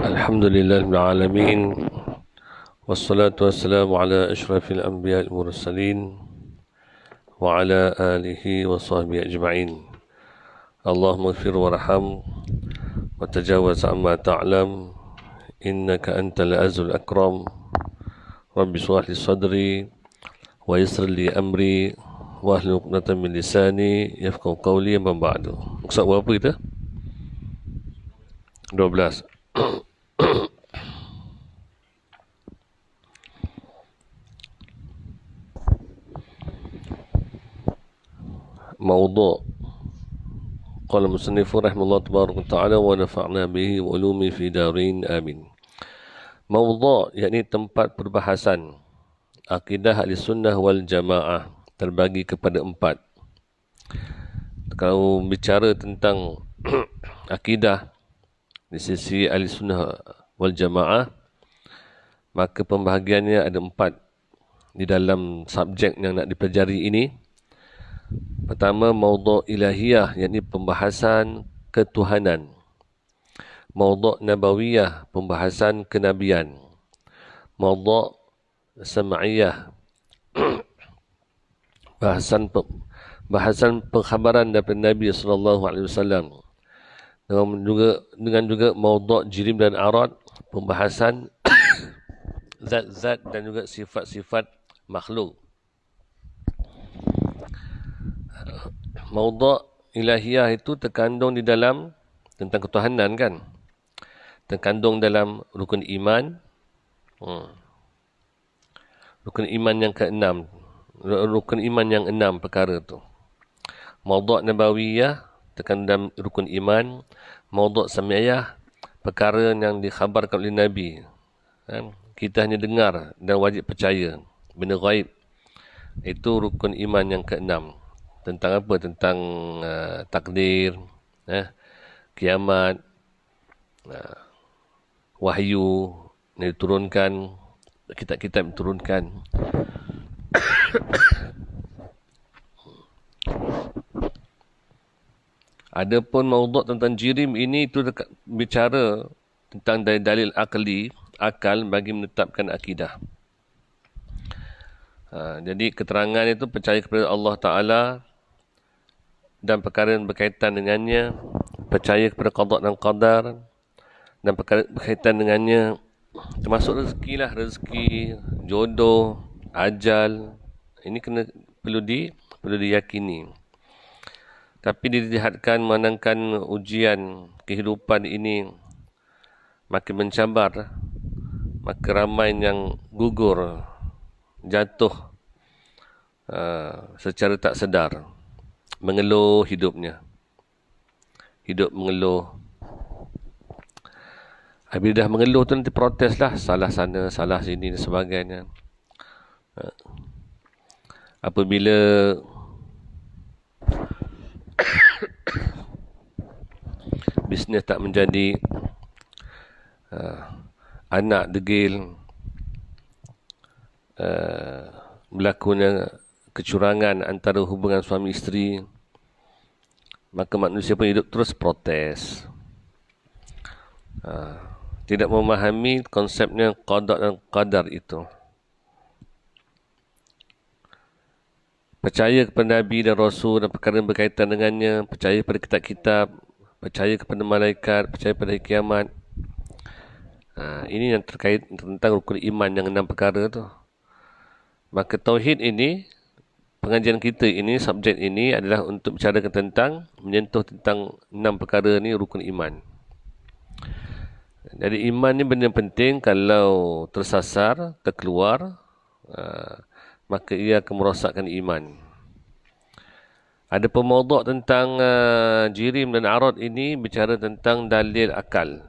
Alhamdulillah rabbil alamin wassalatu wassalamu ala asyrafil anbiya'i wal mursalin wa ala alihi wa sahbihi ajma'in. Allahumma ighfir warham wa tajawaz amma ta'lam innaka antal azizul akram. Rabbi shrah li sadri wa yassir li amri wa hlul 'uqdatam min lisani yafqahu qawli. Amma ba'du. Maksud berapa kita? 12. موضوع قال المصنف رحمه الله تبارك وتعالى ونفعنا به وعلومه في دارين آمين. Mawdu' yakni tempat perbahasan akidah Ahlussunnah wal Jamaah terbagi kepada 4. Kalau bicara tentang akidah di sisi Ahlussunnah wal Jamaah, maka pembahagiannya ada 4 di dalam subjek yang nak dipelajari ini. Pertama, mawdu' ilahiyah, yakni pembahasan ketuhanan. Mawdu' nabawiyah, pembahasan kenabian. Mawdu' sam'iyah, bahasan pengkhabaran daripada Nabi SAW. Dengan juga mawdu' jirim dan arad, pembahasan zat-zat dan juga sifat-sifat makhluk. Mawdu' ilahiyah itu terkandung di dalam tentang ketuhanan kan, terkandung dalam rukun iman. Rukun iman yang ke-6, rukun iman yang 6 perkara tu. Mawdu' nabawiyah terkandung dalam rukun iman. Mawdu' sam'iyah, perkara yang dikhabarkan oleh Nabi, kita hanya dengar dan wajib percaya, benda ghaib. Itu rukun iman yang ke-6. Tentang apa? Tentang takdir, kiamat, wahyu yang diturunkan, kitab-kitab diturunkan. Adapun mawdu' tentang jirim ini, itu bicara tentang dalil akal bagi menetapkan akidah. Jadi keterangan itu percaya kepada Allah Ta'ala dan perkara yang berkaitan dengannya, percaya kepada qada dan qadar, dan perkara berkaitan dengannya, termasuk rezeki lah, rezeki, jodoh, ajal. Ini perlu diyakini. Tapi dilihatkan menangkan ujian kehidupan ini makin mencabar, maka ramai yang gugur, jatuh secara tak sedar, mengeluh hidupnya. Hidup mengeluh. Habis dah mengeluh tu nanti protes lah, salah sana, salah sini dan sebagainya. Apabila bisnes tak menjadi, anak degil, berlakunya kecurangan antara hubungan suami isteri, maka manusia pun hidup terus protes. Tidak memahami konsepnya qada dan qadar itu. Percaya kepada Nabi dan Rasul dan perkara yang berkaitan dengannya, percaya pada kitab-kitab, percaya kepada malaikat, percaya pada kiamat. Ini yang terkait tentang rukun iman yang 6 perkara tu. Maka tauhid ini, pengajian kita ini, subjek ini adalah untuk bicara tentang, menyentuh tentang 6 perkara ni, rukun iman. Jadi iman ni benda penting. Kalau tersasar, terkeluar, maka ia akan merosakkan iman. Ada pemawdu' tentang jirim dan arad ini, bicara tentang dalil akal,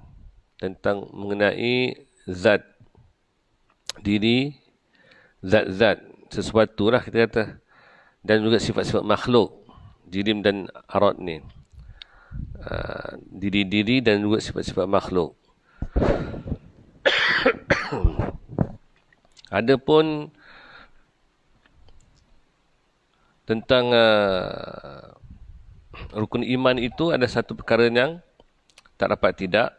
tentang mengenai zat diri, zat-zat, sesuatu lah kita kata, dan juga sifat-sifat makhluk, jirim dan arad ni, diri-diri dan juga sifat-sifat makhluk. Adapun tentang rukun iman itu, ada satu perkara yang tak dapat tidak,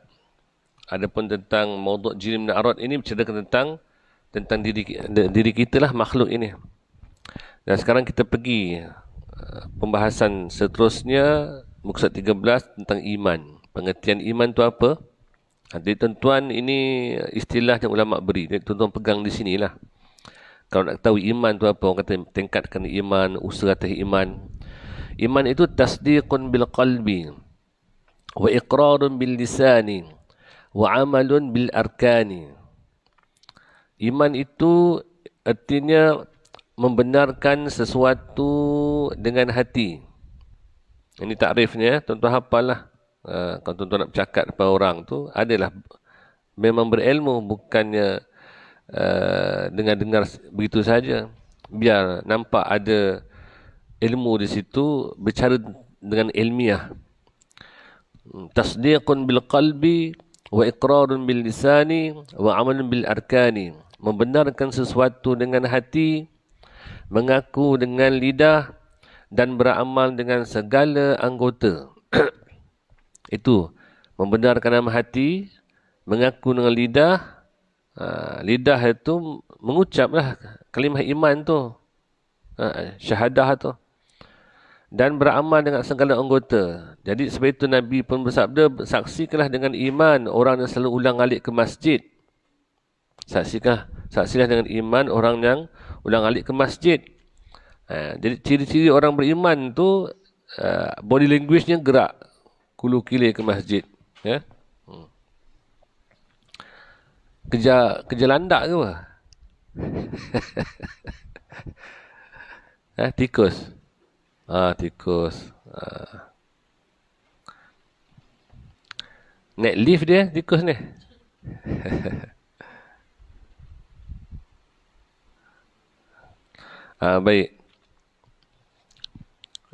Adapun tentang maudhu' jin min arad ini berceritakan tentang diri kita lah, makhluk ini. Dan sekarang kita pergi pembahasan seterusnya, muka surat 13 tentang iman. Pengertian iman tu apa? Jadi tuan-tuan, ini istilah yang ulama beri. Jadi tuan-tuan pegang di sinilah. Kalau nak tahu iman tu apa, orang kata tingkatkan iman, usaha atas iman. Iman itu tasdiqun bil qalbi, wa iqrarun bil lisani, wa amalun bil arkani. Iman itu artinya membenarkan sesuatu dengan hati. Ini takrifnya, tuan-tuan hafal lah. Kalau tuan-tuan nak bercakap depan orang tu, adalah memang berilmu, bukannya dengar-dengar begitu saja. Biar nampak ada ilmu di situ, bercara dengan ilmiah. Tasdiqun bil qalbi wa iqrarun bil lisani wa amalun bil arkani. Membenarkan sesuatu dengan hati, mengaku dengan lidah, dan beramal dengan segala anggota. Itu membenarkan dalam hati, mengaku dengan lidah. Lidah itu mengucaplah kalimah iman tu, syahadah tu, dan beramal dengan segala anggota. Jadi sebab itu Nabi pun bersabda, saksikanlah dengan iman orang yang selalu ulang-alik ke masjid. Saksilah dengan iman orang yang ulang-alik ke masjid. Jadi ciri-ciri orang beriman tu, body language-nya gerak kulu kilir ke masjid. Ya. Kerja landak ke apa? Tikus. Tikus. Naik lift dia, tikus ni. Baik.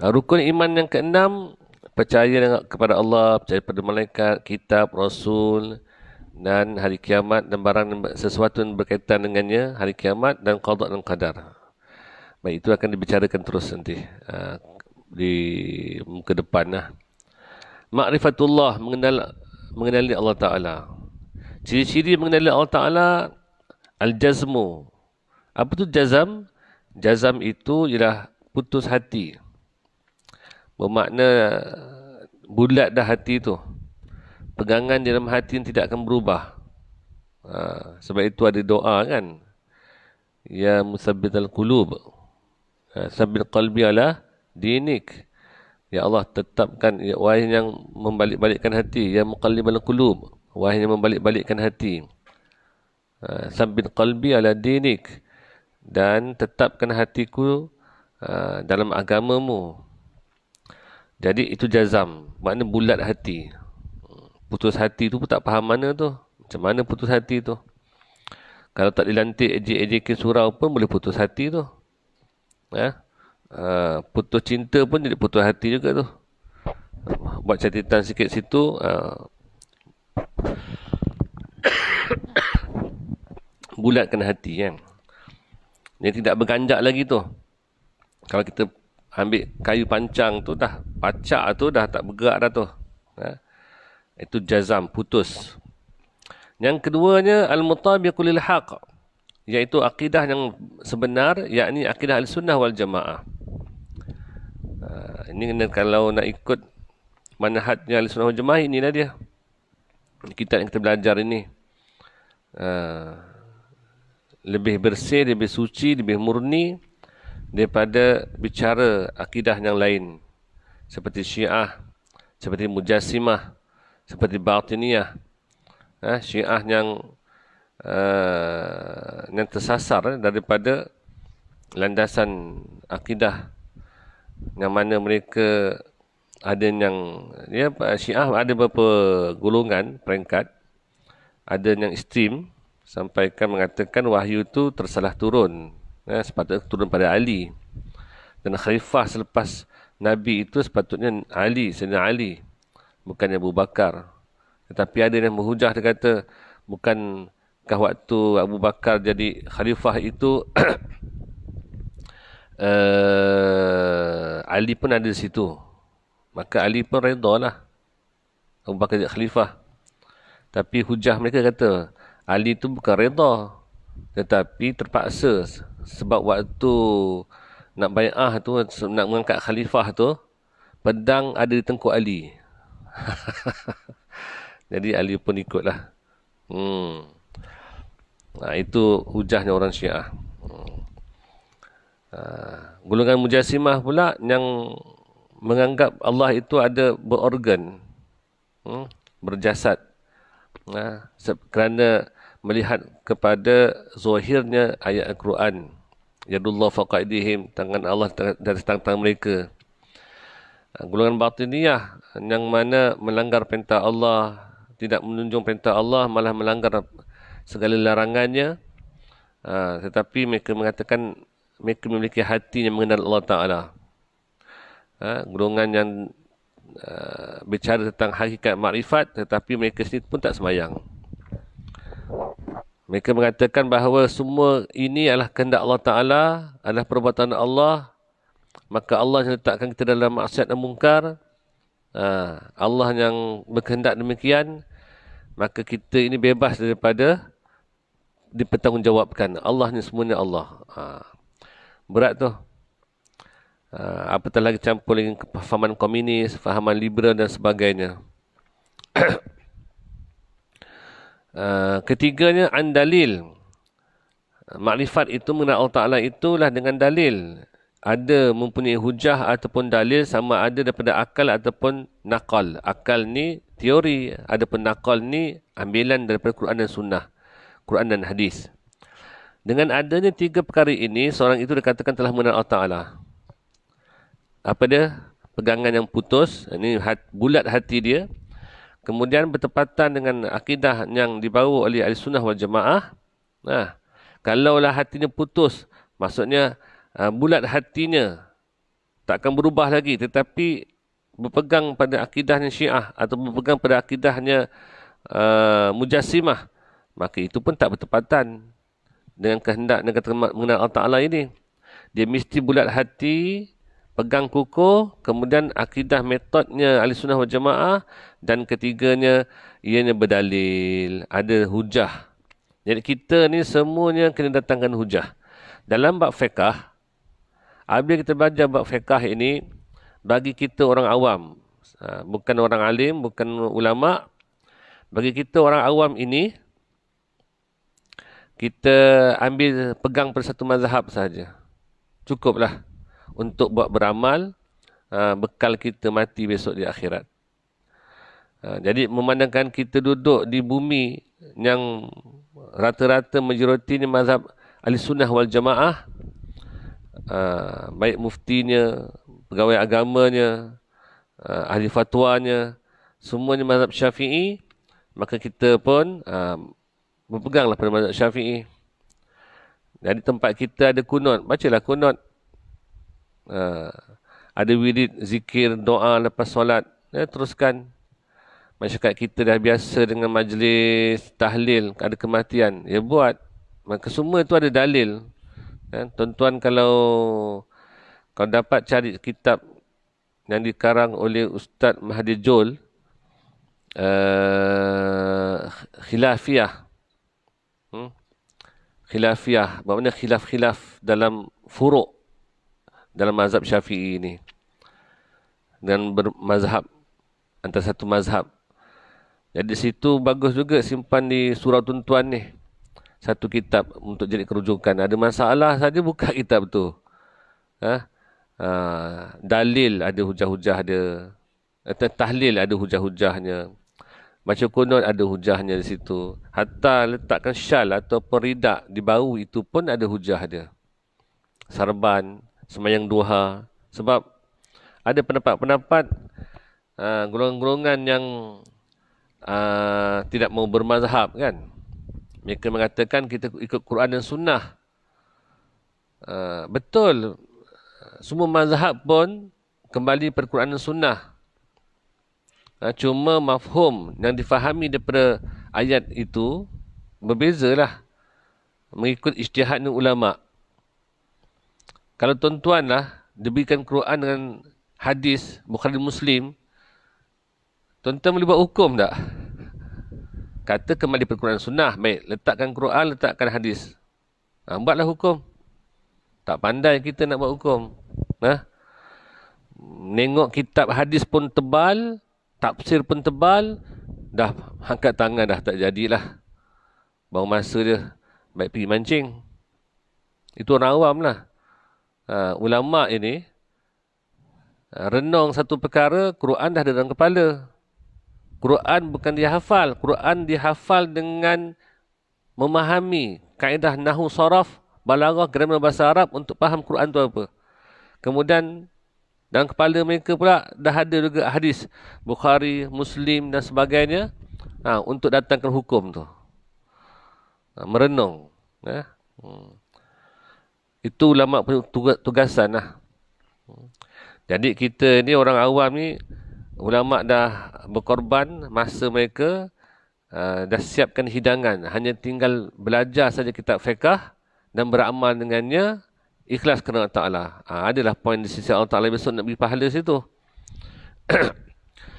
Rukun iman yang keenam, percaya kepada Allah, percaya pada malaikat, kitab, rasul, dan hari kiamat, dan barang sesuatu yang berkaitan dengannya, hari kiamat, dan qada dan qadar. Baik, itu akan dibicarakan terus nanti di muka depan lah. Ma'rifatullah, mengenali Allah Ta'ala. Ciri-ciri mengenali Allah Ta'ala, al-jazmu. Apa tu jazam? Jazam itu ialah putus hati. Bermakna bulat dah hati tu. Pegangan di dalam hati yang tidak akan berubah. Sebab itu ada doa kan. Ya musabbital qulub, sabbil qalbi ala dinik. Ya Allah, tetapkan, ya wahai yang membalik-balikkan hati. Ya muqallibal qulub, wahai yang membalik-balikkan hati. Sabbil qalbi ala dinik, dan tetapkan hatiku dalam agamamu. Jadi itu jazam, makna bulat hati. Putus hati tu pun tak faham mana tu. Macam mana putus hati tu? Kalau tak dilantik ejek-ejek surau pun boleh putus hati tu. Putus cinta pun jadi putus hati juga tu. Buat catatan sikit situ. Bulatkan hati kan. Dia tidak berganjak lagi tu. Kalau kita ambil kayu pancang tu dah, pacak tu dah tak bergerak dah tu. Itu jazam, putus. Yang keduanya, al-mutabiqu lil haq, iaitu akidah yang sebenar, yakni akidah al-sunnah wal jamaah. Ini kalau nak ikut manhajnya al-sunnah wal jamaah, inilah dia. Kitab yang kita belajar ini. Lebih bersih, lebih suci, lebih murni daripada bicara akidah yang lain. Seperti Syiah, seperti Mujassimah, seperti Batiniyah. Syiah yang tersasar daripada landasan akidah, yang mana mereka ada yang, Syiah ada beberapa golongan, peringkat. Ada yang ekstrim, sampaikan mengatakan wahyu itu tersalah turun. Sepatutnya turun pada Ali. Dan khalifah selepas Nabi itu sepatutnya Ali, Sayyidina Ali, bukannya Abu Bakar. Tetapi ada yang berhujah, dia kata, bukankah waktu Abu Bakar jadi khalifah itu Ali pun ada di situ. Maka Ali pun redha lah Abu Bakar jadi khalifah. Tapi hujah mereka kata, Ali tu bukan redha, tetapi terpaksa. Sebab waktu nak bai'ah tu, nak mengangkat khalifah tu, pedang ada di tengkuk Ali. Jadi Ali pun ikutlah. Itu hujahnya orang Syiah. Golongan Mujassimah pula yang menganggap Allah itu ada berorgan, berjasad. Kerana melihat kepada zahirnya ayat Al-Quran. Yadullah fawqa aydihim, tangan Allah di atas tangan mereka. Golongan Batiniyah yang mana melanggar perintah Allah, tidak menunjung perintah Allah, malah melanggar segala larangannya. Tetapi mereka mengatakan mereka memiliki hati yang mengenal Allah Ta'ala. Golongan yang bicara tentang hakikat makrifat, tetapi mereka sendiri pun tak sembahyang. Mereka mengatakan bahawa semua ini adalah kehendak Allah Ta'ala, adalah perbuatan Allah, maka Allah yang letakkan kita dalam maksiat dan mungkar. Allah yang berkehendak demikian, maka kita ini bebas daripada dipertanggungjawabkan. Allah ni semuanya Allah. Berat tu. Apatah lagi campur dengan fahaman komunis, fahaman liberal dan sebagainya. Ketiganya, an-dalil. Makrifat itu mengenal Allah Ta'ala itulah dengan dalil. Ada mempunyai hujah ataupun dalil, sama ada daripada akal ataupun nakal. Akal ni teori, adapun nakal ni ambilan daripada Quran dan Sunnah, Quran dan hadis. Dengan adanya tiga perkara ini, seorang itu dikatakan telah mengenal Allah Ta'ala. Apa dia? Pegangan yang putus, ini bulat hati dia. Kemudian bertepatan dengan akidah yang dibawa oleh Ahli Sunnah wal Jamaah. Kalaulah hatinya putus, maksudnya bulat hatinya tak akan berubah lagi, tetapi berpegang pada akidahnya Syiah atau berpegang pada akidahnya Mujassimah, maka itu pun tak bertepatan dengan kehendak dan kata mengenal Allah Ta'ala ini. Dia mesti bulat hati, pegang kukuh, kemudian akidah metodnya Ahli Sunnah wal Jamaah, dan ketiganya ianya berdalil, ada hujah. Jadi kita ni semuanya kena datangkan hujah. Dalam bab fiqah, apabila kita belajar bab fiqah ini, bagi kita orang awam, bukan orang alim, bukan ulama', bagi kita orang awam ini, kita ambil pegang pada satu mazhab saja. Cukuplah untuk buat beramal, bekal kita mati besok di akhirat. Jadi memandangkan kita duduk di bumi yang rata-rata majoritinya mazhab Ahli Sunnah wal Jamaah, baik muftinya, pegawai agamanya, ahli fatwanya, semuanya mazhab Syafi'i, maka kita pun berpeganglah pada mazhab Syafi'i. Jadi tempat kita ada kunut, bacalah kunut. Ada wirid, zikir, doa lepas solat, teruskan. Masyarakat kita dah biasa dengan majlis tahlil, ada kematian, buat. Maka semua itu ada dalil. Tuan-tuan kalau dapat cari kitab yang dikarang oleh Ustaz Mahathir Jol, khilafiyah. Khilafiyah, bermakna khilaf-khilaf dalam furuk dalam mazhab Syafi'i ini, dan bermazhab antara satu mazhab. Jadi situ bagus juga simpan di surau tuan-tuan ni, satu kitab untuk jadi kerujukan. Ada masalah saja buka kitab tu. Dalil ada hujah-hujah dia, tahlil ada hujah-hujahnya, baca kunut ada hujahnya di situ. Hatta letakkan syal atau peridak di bahu itu pun ada hujah dia. Sarban, sembahyang duha. Sebab ada pendapat-pendapat golongan-golongan yang tidak mau bermazhab kan. Mereka mengatakan kita ikut Quran dan Sunnah. Betul. Semua mazhab pun kembali pada Quran dan Sunnah. Cuma mafhum yang difahami daripada ayat itu berbezalah mengikut ijtihad ulama. Kalau tuan-tuan lah diberikan Quran dengan hadis Bukhari Muslim, tuan-tuan boleh buat hukum tak? kata kembali pada Quran Sunnah. Baik, letakkan Quran, letakkan hadis. Buatlah hukum. Tak pandai kita nak buat hukum. Nengok kitab hadis pun tebal, tafsir pun tebal, dah angkat tangan dah tak jadilah. Baru masa dia, baik pergi mancing. Itu orang awam lah. Ulama' ini, renung satu perkara, Quran dah ada dalam kepala. Quran bukan dia hafal. Quran dihafal dengan memahami kaedah nahu saraf, balaghah, grammar bahasa Arab untuk faham Quran tu apa. Kemudian dalam kepala mereka pula dah ada juga hadis Bukhari, Muslim dan sebagainya untuk datangkan hukum tu. Merenung. Itu ulama' punya tugasan lah. Jadi kita ni orang awam ni, ulama' dah berkorban masa mereka, dah siapkan hidangan. Hanya tinggal belajar saja kitab fiqh dan beramal dengannya, ikhlas kerana Allah Ta'ala. Adalah poin di sisi Allah Ta'ala besok nak beri pahala situ.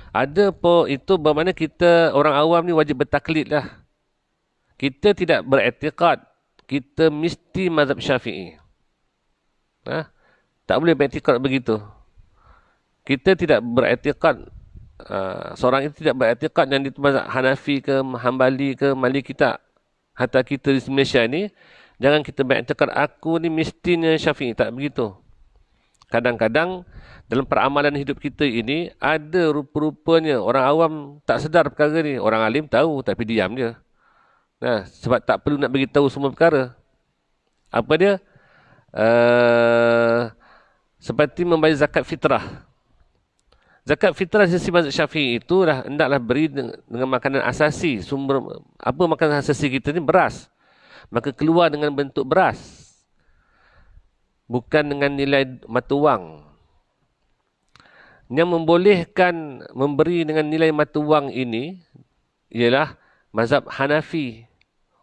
Ada po itu bermakna kita orang awam ni wajib bertaklid lah. Kita tidak beriktikad kita mesti mazhab Syafi'i. Tak boleh beriktikad begitu. Kita tidak beriktikad, seorang itu tidak beriktikad yang itu mazhab Hanafi ke, Hambali ke, Maliki tak. Hatta kita di Malaysia ni, jangan kita beriktikad aku ni mestinya Syafi'i. Tak begitu. Kadang-kadang dalam peramalan hidup kita ini, ada rupa-rupanya orang awam tak sedar perkara ni. Orang alim tahu tapi diam je. Sebab tak perlu nak beritahu semua perkara. Apa dia? Seperti membayar zakat fitrah. Zakat fitrah sisi mazhab Syafi'i itu hendaklah beri dengan makanan asasi. Sumber apa makanan asasi kita ni? Beras. Maka keluar dengan bentuk beras. Bukan dengan nilai mata wang. Yang membolehkan memberi dengan nilai mata wang ini ialah mazhab Hanafi.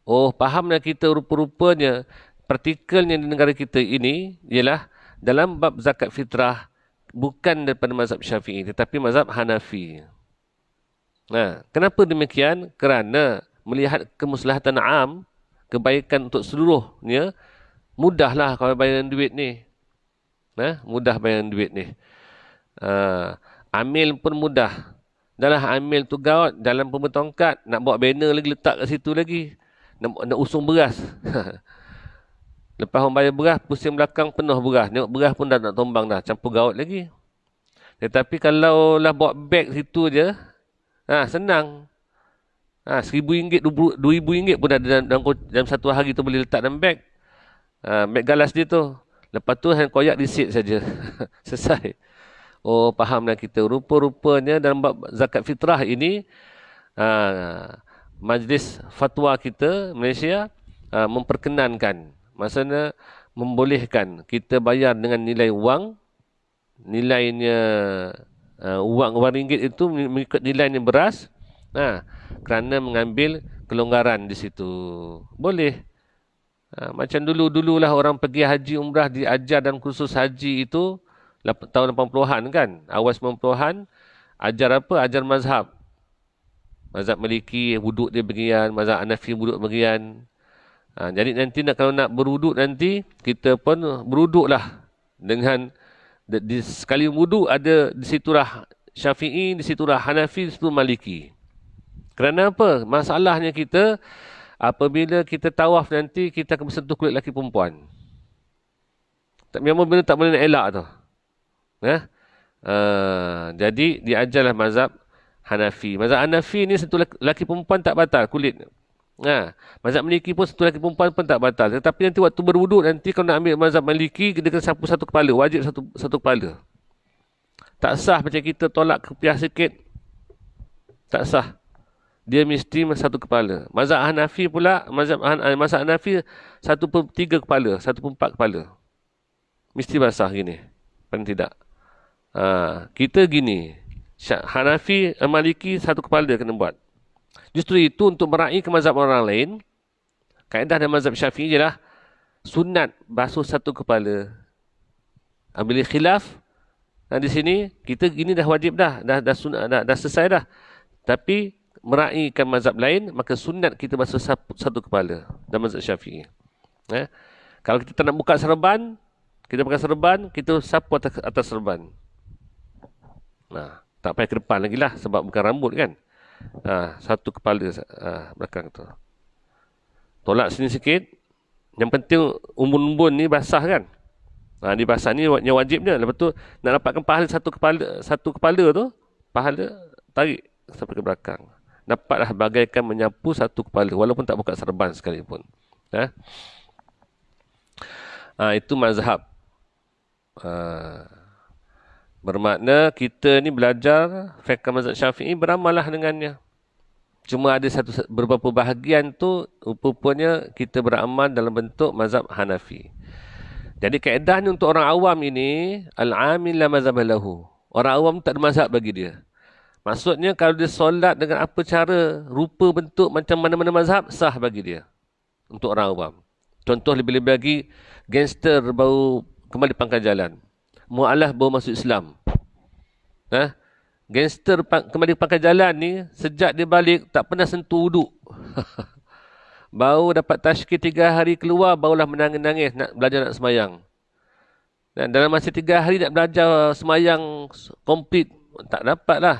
Oh, fahamlah kita rupa-rupanya partikelnya di negara kita ini ialah dalam bab zakat fitrah bukan daripada mazhab Syafi'i tetapi mazhab Hanafi. Kenapa demikian? Kerana melihat kemaslahatan am, kebaikan untuk seluruhnya, mudahlah kalau bayaran duit ni. Mudah bayaran duit ni. Amil pun mudah. Dalam amil tu gawat, dalam pembetongkat, nak bawa banner lagi letak kat situ lagi. Nak usung beras. Lepas orang bayar beras, pusing belakang penuh beras. Tengok beras pun dah nak tombang dah, campur gawat lagi. Tetapi kalau lah bawa beg situ je, senang. RM1,000, RM2,000 pun dah dalam satu hari tu boleh letak dalam beg. Beg galas dia tu. Lepas tu hanya koyak receipt saja. Selesai. Oh, fahamlah kita. Rupa-rupanya dalam bab zakat fitrah ini, majlis fatwa kita Malaysia memperkenankan, maksudnya membolehkan kita bayar dengan nilai wang. Nilainya wang RM1 itu mengikut nilainya beras, kerana mengambil kelonggaran di situ. Boleh. Macam dulu-dululah orang pergi haji umrah diajar dalam kursus haji itu tahun 80-an kan, awal 90-an, ajar apa? Ajar mazhab. Mazhab Maliki, wuduk dia bagian, mazhab Hanafi wuduk bagian. Jadi nanti kalau nak berwuduk nanti, kita pun berwuduklah dengan sekali wuduk ada di situlah Syafi'i, di situlah Hanafi, di situ Maliki. Kerana apa? Masalahnya kita, apabila kita tawaf nanti, kita akan bersentuh kulit lelaki perempuan. Memang benda tak boleh nak elak tu. Jadi diajarlah mazhab Hanafi. Mazhab Hanafi ni sentuh lelaki perempuan tak batal kulit. Mazhab Maliki pun sentuh lelaki perempuan pun tak batal. Tetapi nanti waktu berwuduk nanti kalau nak ambil mazhab Maliki, kita kena sapu satu kepala. Wajib satu kepala. Tak sah macam kita tolak kepiah sikit. Tak sah. Dia mesti satu kepala. Mazhab Hanafi pula, mazhab Hanafi 1/3 kepala, 1/4 kepala. Mesti basah gini. Paling tidak. Kita gini. Hanafi, Maliki satu kepala kena buat. Justru itu untuk meraih ke mazhab orang lain, kaedah dan mazhab Syafi'i ialah sunat basuh satu kepala. Bila khilaf, di sini kita gini dah wajib dah sunat, dah selesai dah. Tapi meraihkan mazhab lain, maka sunat kita basuh satu kepala dalam mazhab Syafi'i. Kalau kita tak nak buka serban, kita pakai serban, kita sapu atas serban. Tak payah ke depan lagi lah sebab bukan rambut kan. Satu kepala belakang tu. Tolak sini sikit. Yang penting umbun-umbun ni basah kan. Ni basah ni yang wajibnya. Lepas tu nak dapatkan pahala satu kepala tu, pahala tarik sampai ke belakang. Dapatlah bagaikan menyapu satu kepala walaupun tak buka serban sekalipun. Itu mazhab. Bermakna kita ni belajar fiqh mazhab Syafi'i, beramallah dengannya. Cuma ada beberapa bahagian tu rupanya kita beramal dalam bentuk mazhab Hanafi. Jadi kaedah ni untuk orang awam ini, al-amil la mazhab lahu. Orang awam tak ada mazhab bagi dia. Maksudnya kalau dia solat dengan apa cara, rupa bentuk macam mana-mana mazhab, sah bagi dia. Untuk orang awam. Contoh lebih-lebih lagi, gangster baru kembali pangkal jalan. Mu'alaf baru masuk Islam. Gangster kembali pangkal jalan ni, sejak dia balik, tak pernah sentuh wuduk. Baru dapat tashkil 3 hari keluar, barulah menangis-nangis nak belajar nak semayang. Dan dalam masa 3 hari nak belajar semayang komplit, tak dapat lah.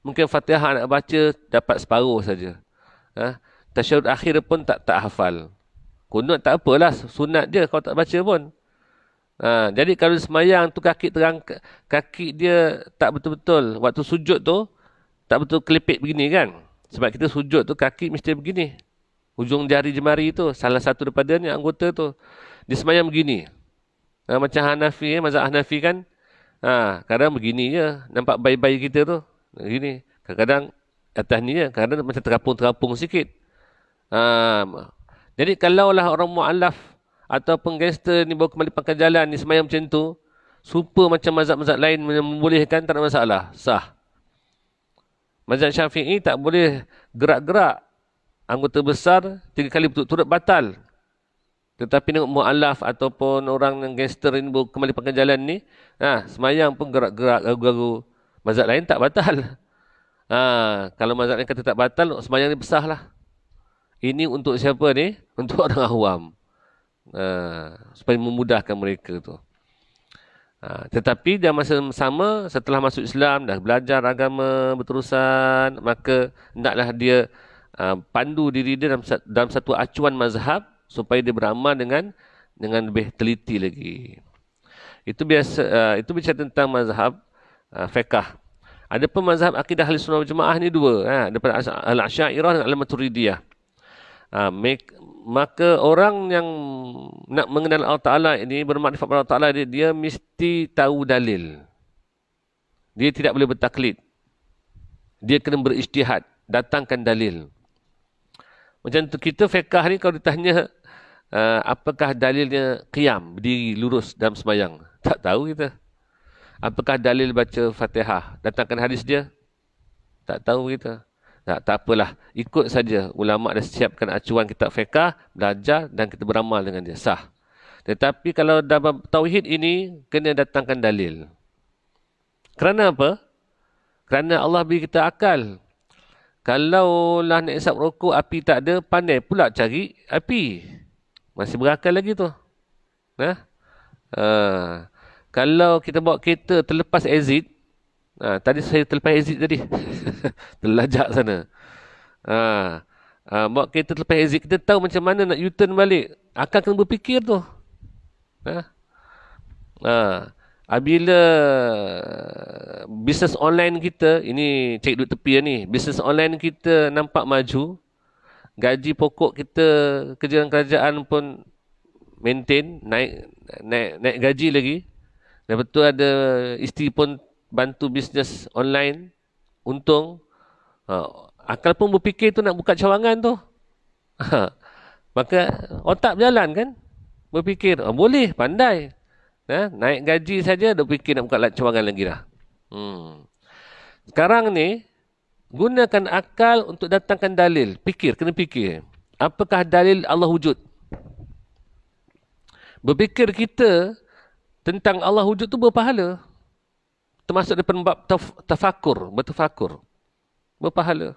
Mungkin Fatihah nak baca, dapat separuh saja. Tasyahud akhir pun tak hafal. Kunut tak apalah, sunat je kalau tak baca pun. Jadi kalau semayang tu kaki dia tak betul-betul. Waktu sujud tu, tak betul kelipit begini kan. Sebab kita sujud tu kaki mesti begini. Hujung jari jemari tu, salah satu daripada ni anggota tu. Dia semayang begini. Macam Hanafi, mazhab Hanafi kan. Kadang begini je. Nampak bayi-bayi kita tu. Begini. Kadang-kadang atas ni je. Kadang macam terapung-terapung sikit. Jadi kalaulah orang mu'alaf ataupun gangster ni baru kembali pangkal jalan ni semayang macam tu, serupa macam mazhab-mazhab lain membolehkan, tak ada masalah. Sah. Mazhab Syafi'i tak boleh gerak-gerak. Anggota besar 3 kali berturut-turut batal. Tetapi dengan mu'alaf ataupun orang yang gangster ni baru kembali pangkal jalan ni, semayang pun gerak-gerak, garu-garu. Mazhab lain tak batal. Kalau mazhab lain kata tak batal, semayang ni besar lah. Ini untuk siapa ni? Untuk orang awam. Supaya memudahkan mereka tu. Tetapi dalam masa sama, setelah masuk Islam, dah belajar agama berterusan, maka hendaklah dia pandu diri dia dalam satu acuan mazhab supaya dia beramal dengan lebih teliti lagi. Itu bicara tentang mazhab fiqh. Ada pun mazhab akidah Ahli Sunnah wal Jamaah ni dua, daripada Al-Asy'ariyah dan Al-Maturidiyah. Maka orang yang nak mengenal Allah Ta'ala ini, bermakrifat pada Allah Ta'ala, dia mesti tahu dalil. Dia tidak boleh bertaklid. Dia kena berijtihad, datangkan dalil. Macam tu kita fiqh ni kalau ditanya apakah dalilnya qiyam, berdiri lurus dalam sembahyang, tak tahu kita. Apakah dalil baca Fatihah, datangkan hadis dia, tak tahu kita. Tak apalah, ikut saja. Ulama' dah siapkan acuan kitab fiqh, belajar dan kita beramal dengan dia, sah. Tetapi kalau dalam tauhid ini, kena datangkan dalil. Kerana apa? Kerana Allah beri kita akal. Kalau lah nak isap rokok, api tak ada, pandai pula cari api. Masih berakal lagi tu. Kalau kita bawa kereta terlepas exit, tadi saya terlepas exit tadi. Terlajak sana. Bawa kereta terlepas exit, kita tahu macam mana nak U-turn balik. Akan kena berfikir tu. Bila bisnes online kita, ini cek duit tepi ni, bisnes online kita nampak maju, gaji pokok kita kerja kerajaan pun maintain, naik gaji lagi. Lepas tu ada isteri pun bantu bisnes online, untung. Akal pun berfikir tu nak buka cawangan tu. Maka otak berjalan kan? Berfikir, boleh, pandai. Naik gaji saja dah fikir nak buka cawangan lagi dah. Sekarang ni, gunakan akal untuk datangkan dalil. Kena fikir. Apakah dalil Allah wujud? Berfikir kita tentang Allah wujud tu berpahala. Termasuk daripada bab tafakur, bertafakur. Berpahala.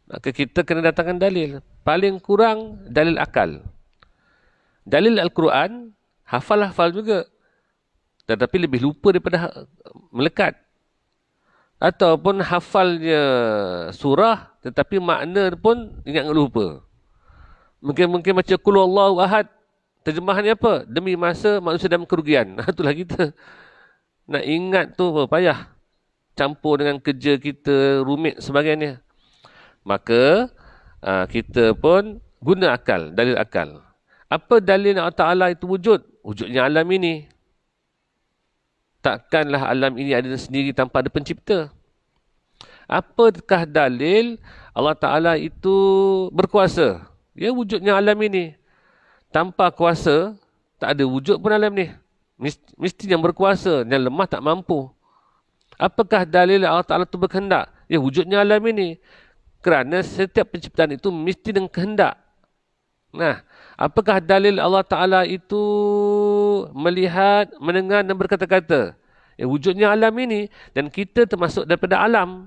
Maka kita kena datangkan dalil. Paling kurang dalil akal. Dalil Al-Quran, hafal juga. Tetapi lebih lupa daripada melekat. Ataupun hafalnya surah, tetapi makna pun ingat lupa. Mungkin macam Qul Huwallahu Ahad. Terjemahannya apa? Demi masa manusia dalam kerugian. Itulah kita. Nak ingat tu payah. Campur dengan kerja kita, rumit sebagainya. Maka kita pun guna akal, dalil akal. Apa dalil Allah Ta'ala itu wujud? Wujudnya alam ini. Takkanlah alam ini ada sendiri tanpa ada pencipta. Apakah dalil Allah Ta'ala itu berkuasa? Ya, wujudnya alam ini. Tanpa kuasa, tak ada wujud pun alam ni. Mesti yang berkuasa, yang lemah tak mampu. Apakah dalil Allah Ta'ala itu berkehendak? Ya, wujudnya alam ini. Kerana setiap penciptaan itu mesti dengan kehendak. Nah, apakah dalil Allah Ta'ala itu melihat, mendengar dan berkata-kata? Ya, wujudnya alam ini. Dan kita termasuk daripada alam.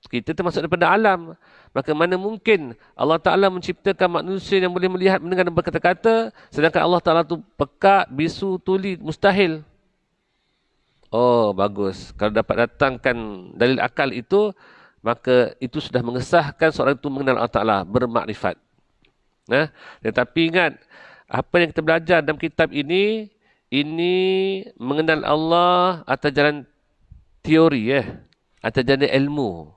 Kita termasuk daripada alam. Maka mana mungkin Allah Ta'ala menciptakan manusia yang boleh melihat, mendengar dan berkata-kata, sedangkan Allah Ta'ala itu pekak, bisu, tuli, mustahil. Oh, bagus. Kalau dapat datangkan dalil akal itu, maka itu sudah mengesahkan seorang itu mengenal Allah Ta'ala, bermakrifat. Nah, tetapi ingat, apa yang kita belajar dalam kitab ini mengenal Allah atas jalan teori, atas jalan ilmu.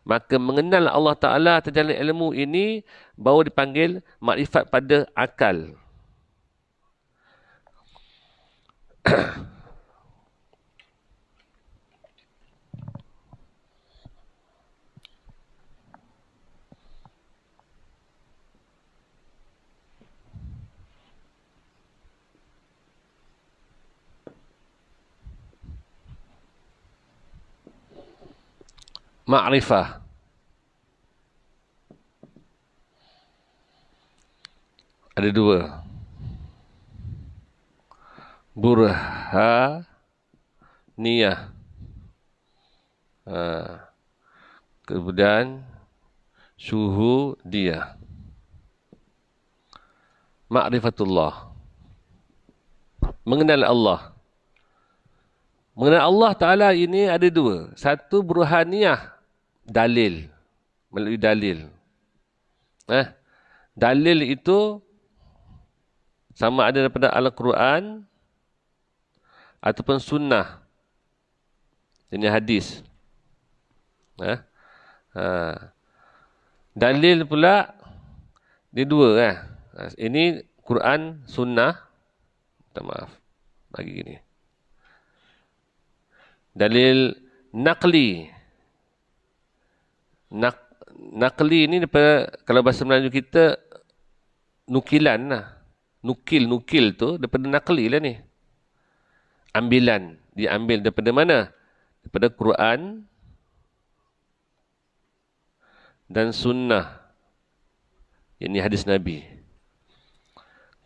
Maka mengenal Allah Ta'ala atas jalan ilmu ini baru dipanggil makrifat pada akal. Ma'rifah. Ada dua. Burhaniyah. Kemudian syuhudiyah. Ma'rifatullah. Mengenal Allah. Mengenal Allah Ta'ala ini ada dua. Satu burhaniyah. Dalil. Melalui dalil. Dalil itu sama ada daripada Al-Quran ataupun sunnah. Ini hadis. Dalil pula dia dua. Ini Quran, sunnah. Maaf. Lagi gini. Dalil naqli. Naqli ni daripada, kalau bahasa Melayu kita, nukilan lah. Nukil tu daripada naqli lah ni. Ambilan. Diambil daripada mana? Daripada Quran dan sunnah. Ini hadis Nabi.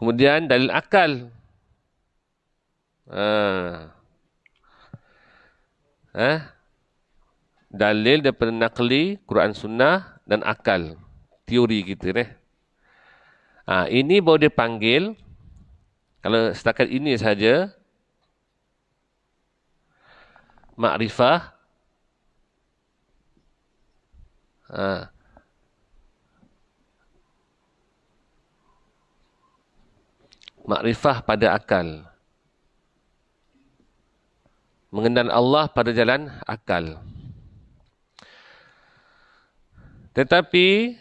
Kemudian dalil akal. Dalil daripada naqli, Quran sunnah dan akal. Teori kita ni. Ini baru dia panggil, kalau setakat ini saja, makrifah. Makrifah pada akal. Mengenal Allah pada jalan akal. Tetapi,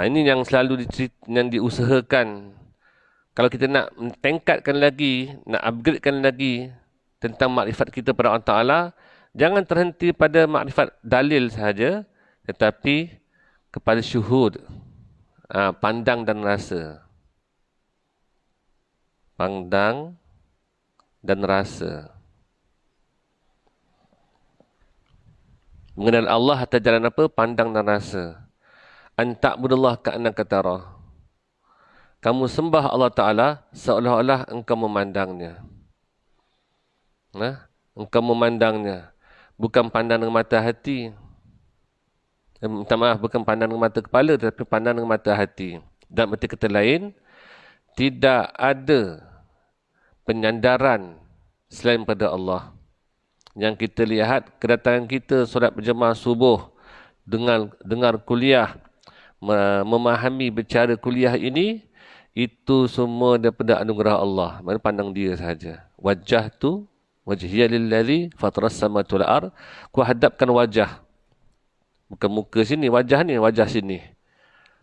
ini yang selalu yang diusahakan. Kalau kita nak tingkatkan lagi, nak upgradekan lagi tentang makrifat kita pada Allah Ta'ala, jangan terhenti pada makrifat dalil sahaja, tetapi kepada syuhud, pandang dan rasa. Pandang dan rasa. Mengenal Allah atas jalan apa? Pandang dan rasa. Anta'budullah ka'annaka tarah. Kamu sembah Allah Ta'ala seolah-olah engkau memandangnya. Engkau memandangnya. Bukan pandang dengan mata hati. Minta maaf, bukan pandang dengan mata kepala, tetapi pandang dengan mata hati. Dan berarti kata lain, tidak ada penyandaran selain pada Allah. Yang kita lihat, kedatangan kita solat berjemaah subuh, dengar kuliah, memahami bercara kuliah ini, itu semua daripada anugerah Allah. Mana pandang dia sahaja. Wajah tu, wajhiya lillazi fataras samawati wal ard. Ku hadapkan wajah. Bukan muka sini, wajah ni, wajah sini.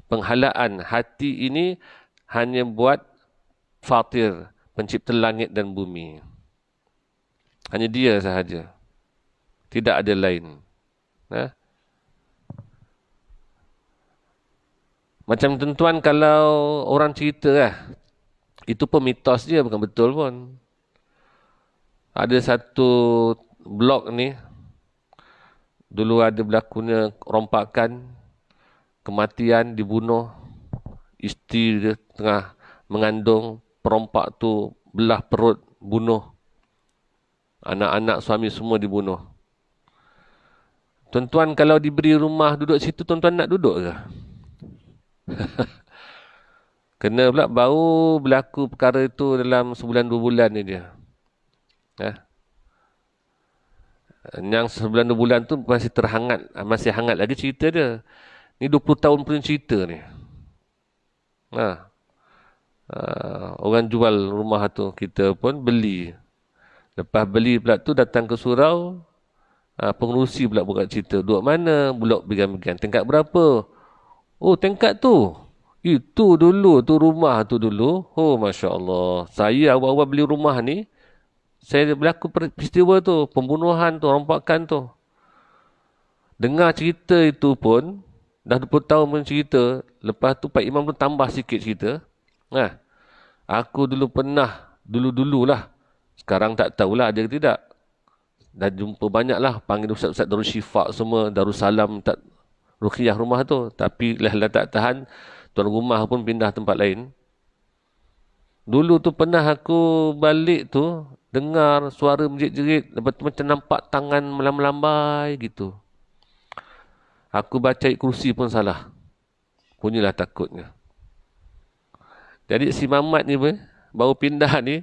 Penghalaan hati ini hanya buat Fatir, pencipta langit dan bumi. Hanya dia sahaja. Tidak ada lain. Ha? Macam tuan-tuan kalau orang cerita lah. Itu pun mitos dia, bukan betul pun. Ada satu blog ni. Dulu ada berlakunya rompakan. Kematian, dibunuh. Isteri dia tengah mengandung. Perompak tu belah perut, bunuh. Anak-anak suami semua dibunuh. Tuan-tuan kalau diberi rumah duduk situ, tuan-tuan nak duduk ke? Kena pula baru berlaku perkara itu dalam sebulan 2 bulan ni dia. Yang sebulan 2 bulan tu masih terhangat, masih hangat lagi cerita dia. Ni 20 tahun punya cerita ni. Orang jual rumah tu, kita pun beli. Lepas beli pula tu datang ke surau, pengerusi pula buka cerita. Duduk mana? Blok bigan-bigan. Tingkat berapa? Oh, tingkat tu. Itu dulu, tu rumah tu dulu. Oh, Masya Allah. Saya awal-awal beli rumah ni, saya berlaku peristiwa tu, pembunuhan tu, rompakan tu. Dengar cerita itu pun, dah 20 tahun pun cerita, lepas tu Pak Imam tu tambah sikit cerita. Aku dulu pernah, dulu-dululah. Sekarang tak tahulah ada ke tidak. Dah jumpa banyak lah, panggil ustaz-ustaz Darul Syifa semua, Darussalam tak ruqyah rumah tu. Tapi lah tak tahan, tuan rumah pun pindah tempat lain. Dulu tu pernah aku balik tu, dengar suara menjerit-jerit, lepas tu macam nampak tangan melambai gitu. Aku baca ayat kursi pun salah. Punyalah takutnya. Jadi si Mamat ni baru pindah ni,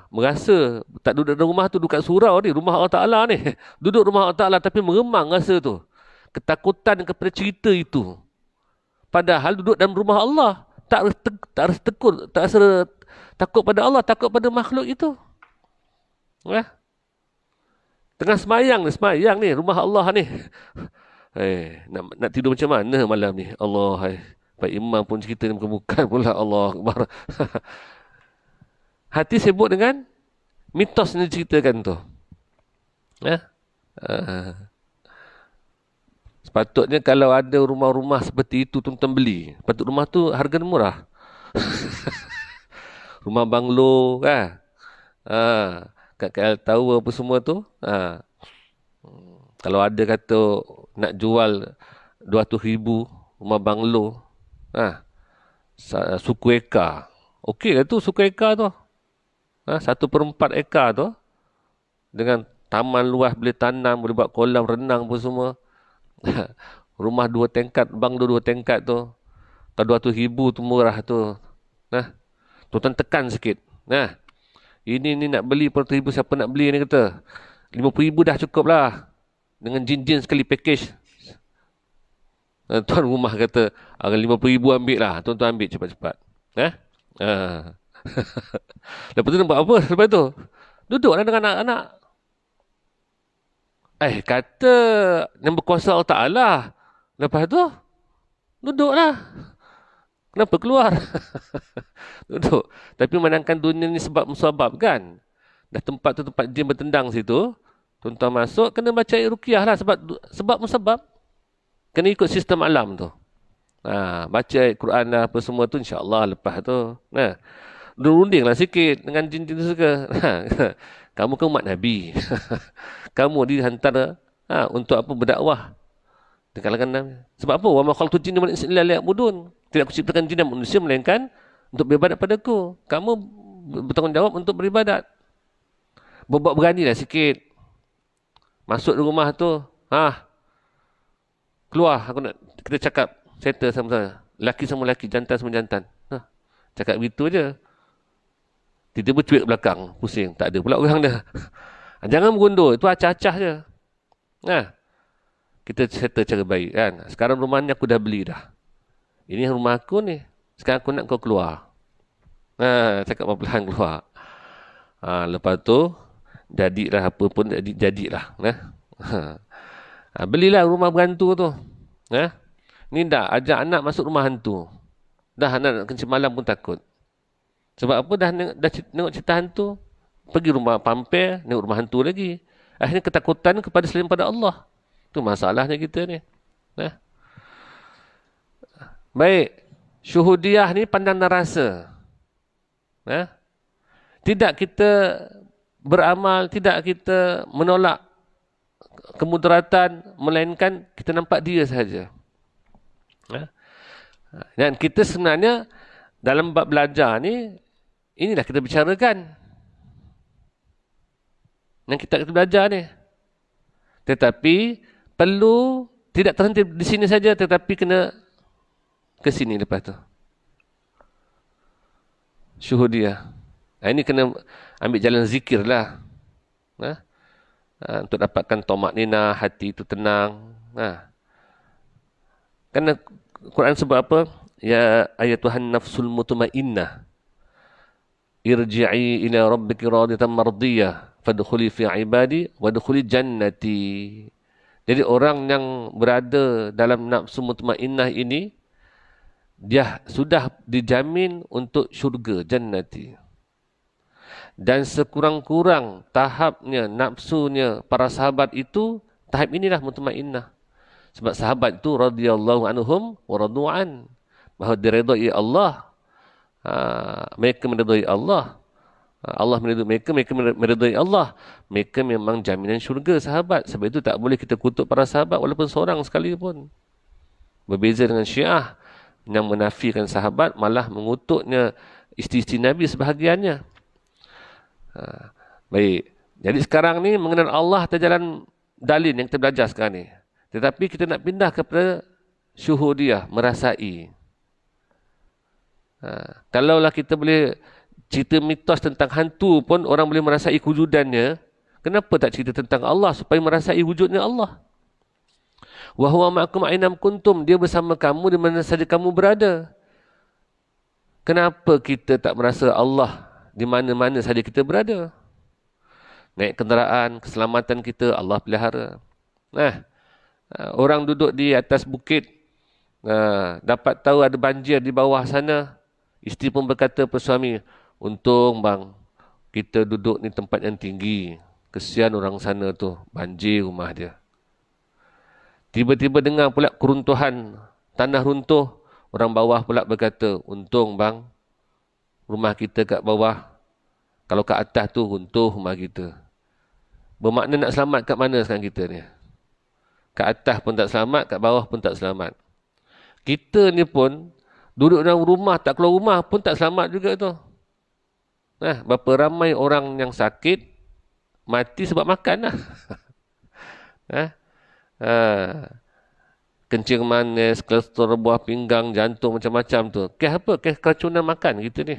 merasa tak duduk dalam rumah tu, duduk kat surau ni, rumah Allah Ta'ala ni. Duduk rumah Allah Ta'ala tapi meremang rasa tu. Ketakutan kepada cerita itu. Padahal duduk dalam rumah Allah. Tak rasa takut pada Allah, takut pada makhluk itu. Tengah semayang ni, rumah Allah ni. Nak tidur macam mana malam ni? Allah, Pak Imam pun cerita ni bukan pula. Allah Akbar. Hati sibuk dengan mitos yang diceritakan tu. Sepatutnya kalau ada rumah-rumah seperti itu, tuan-tuan beli. Patut rumah tu harga murah. Rumah banglo kan. Kat KL Tower apa semua tu. Kalau ada kata nak jual 200,000 rumah banglo. Suku ekar. Okey lah tu suku ekar tu. 1/4 ekar tu. Dengan taman luas, boleh tanam, boleh buat kolam renang pun semua. Rumah 2 tingkat, banglo 2 tingkat tu. Kalau 200,000 tu murah tu. Tuan-tuan tekan sikit. Ini nak beli 40,000, siapa nak beli ni kata. 50,000 dah cukup lah. Dengan jin-jin sekali package. Tuan rumah kata, 50,000 ambil lah. Tuan-tuan ambil cepat-cepat. Lepas tu nampak apa? Lepas tu, duduklah dengan anak-anak. Kata yang berkuasa Allah Ta'ala. Lepas tu, duduklah. Kenapa keluar? Duduk. Tapi menangkan dunia ni sebab musabab kan? Dah tempat tu tempat jin bertendang situ. Tuan-tuan masuk, kena baca ayat ruqyah lah. Sebab musabab. Kena ikut sistem alam tu. Baca ayat Quran lah, apa semua tu, insyaAllah lepas tu. Runding lah sikit dengan jin-jin tu suka. Kamu kan umat Nabi. Kamu dihantar untuk apa? Berdakwah. Sebab apa? Wa ma khalaqtul jinna wal insa illa liya'budun. Tidak aku ciptakan jin dan manusia melainkan untuk beribadat padaku. Kamu bertanggungjawab untuk beribadat. Beranilah sikit. Masuk di rumah tu. keluar, aku nak, kita cakap, settle sama-sama. Laki sama laki, jantan sama jantan. Cakap begitu je. Tiba-tiba cuik belakang, pusing. Tak ada pula orang dia. Jangan bergundur, itu acah-acah je. Kita settle cara baik kan. Sekarang rumah ni aku dah beli dah. Ini rumah aku ni. Sekarang aku nak kau keluar. Cakap pelan-pelan keluar. Lepas tu, jadilah apa pun, jadilah. Belilah rumah berhantu tu. Ni dah, ajak anak masuk rumah hantu. Dah anak nak kencing malam pun takut. Sebab apa, dah tengok cerita hantu. Pergi rumah pampir, tengok rumah hantu lagi. Akhirnya ketakutan kepada selain pada Allah. Itu masalahnya kita ni. Baik. Syuhudiyah ni pandang dan rasa. Tidak kita beramal, tidak kita menolak kemudaratan, melainkan kita nampak dia sahaja. Dan kita sebenarnya dalam bab belajar ni, inilah kita bicarakan. Yang kita belajar ni. Tetapi perlu tidak terhenti di sini saja, tetapi kena ke sini lepas tu. Syuhudiyah. Ini kena ambil jalan zikir lah. Untuk dapatkan tomak nina, hati itu tenang. Kerana Quran sebut apa? Ya ayatuhan nafsul mutmainnah. Irji'i ila rabbiki radiyatan mardiyah. Fadkhuli fi ibadi wadkhuli jannati. Jadi orang yang berada dalam nafsu mutmainnah ini, dia sudah dijamin untuk syurga, jannati. Dan sekurang-kurang tahapnya, nafsunya para sahabat itu, tahap inilah mutmainnah. Sebab sahabat itu radhiyallahu anhum wa radu'an. Bahawa diredai Allah. Mereka meredai Allah. Allah meredai mereka, mereka meredai Allah. Mereka memang jaminan syurga sahabat. Sebab itu tak boleh kita kutuk para sahabat walaupun seorang sekali pun. Berbeza dengan Syiah yang menafikan sahabat, malah mengutuknya isteri-isteri Nabi sebahagiannya. Baik. Jadi sekarang ni mengenal Allah atas jalan dalil yang kita belajar sekarang ni. Tetapi kita nak pindah kepada syuhudiyah, merasai. Kalaulah kita boleh cerita mitos tentang hantu pun orang boleh merasai kewujudannya, kenapa tak cerita tentang Allah supaya merasai wujudnya Allah? Wa huwa ma'akum ainam kuntum, dia bersama kamu di mana saja kamu berada. Kenapa kita tak merasa Allah di mana-mana saja kita berada? Naik kenderaan, keselamatan kita Allah pelihara. Orang duduk di atas bukit, dapat tahu ada banjir di bawah sana, isteri pun berkata kepada suami, untung bang, kita duduk ni tempat yang tinggi. Kesian orang sana tu, banjir rumah dia. Tiba-tiba dengar pula keruntuhan, tanah runtuh. Orang bawah pula berkata, untung bang, rumah kita kat bawah. Kalau kat atas tu, runtuh rumah kita. Bermakna nak selamat kat mana sekarang kita ni? Kat atas pun tak selamat, kat bawah pun tak selamat. Kita ni pun, duduk dalam rumah, tak keluar rumah pun tak selamat juga tu. Berapa ramai orang yang sakit, mati sebab makan lah. Kencing manis, kolesterol, buah pinggang, jantung, macam-macam tu. Kes apa? Kes keracunan makan kita ni.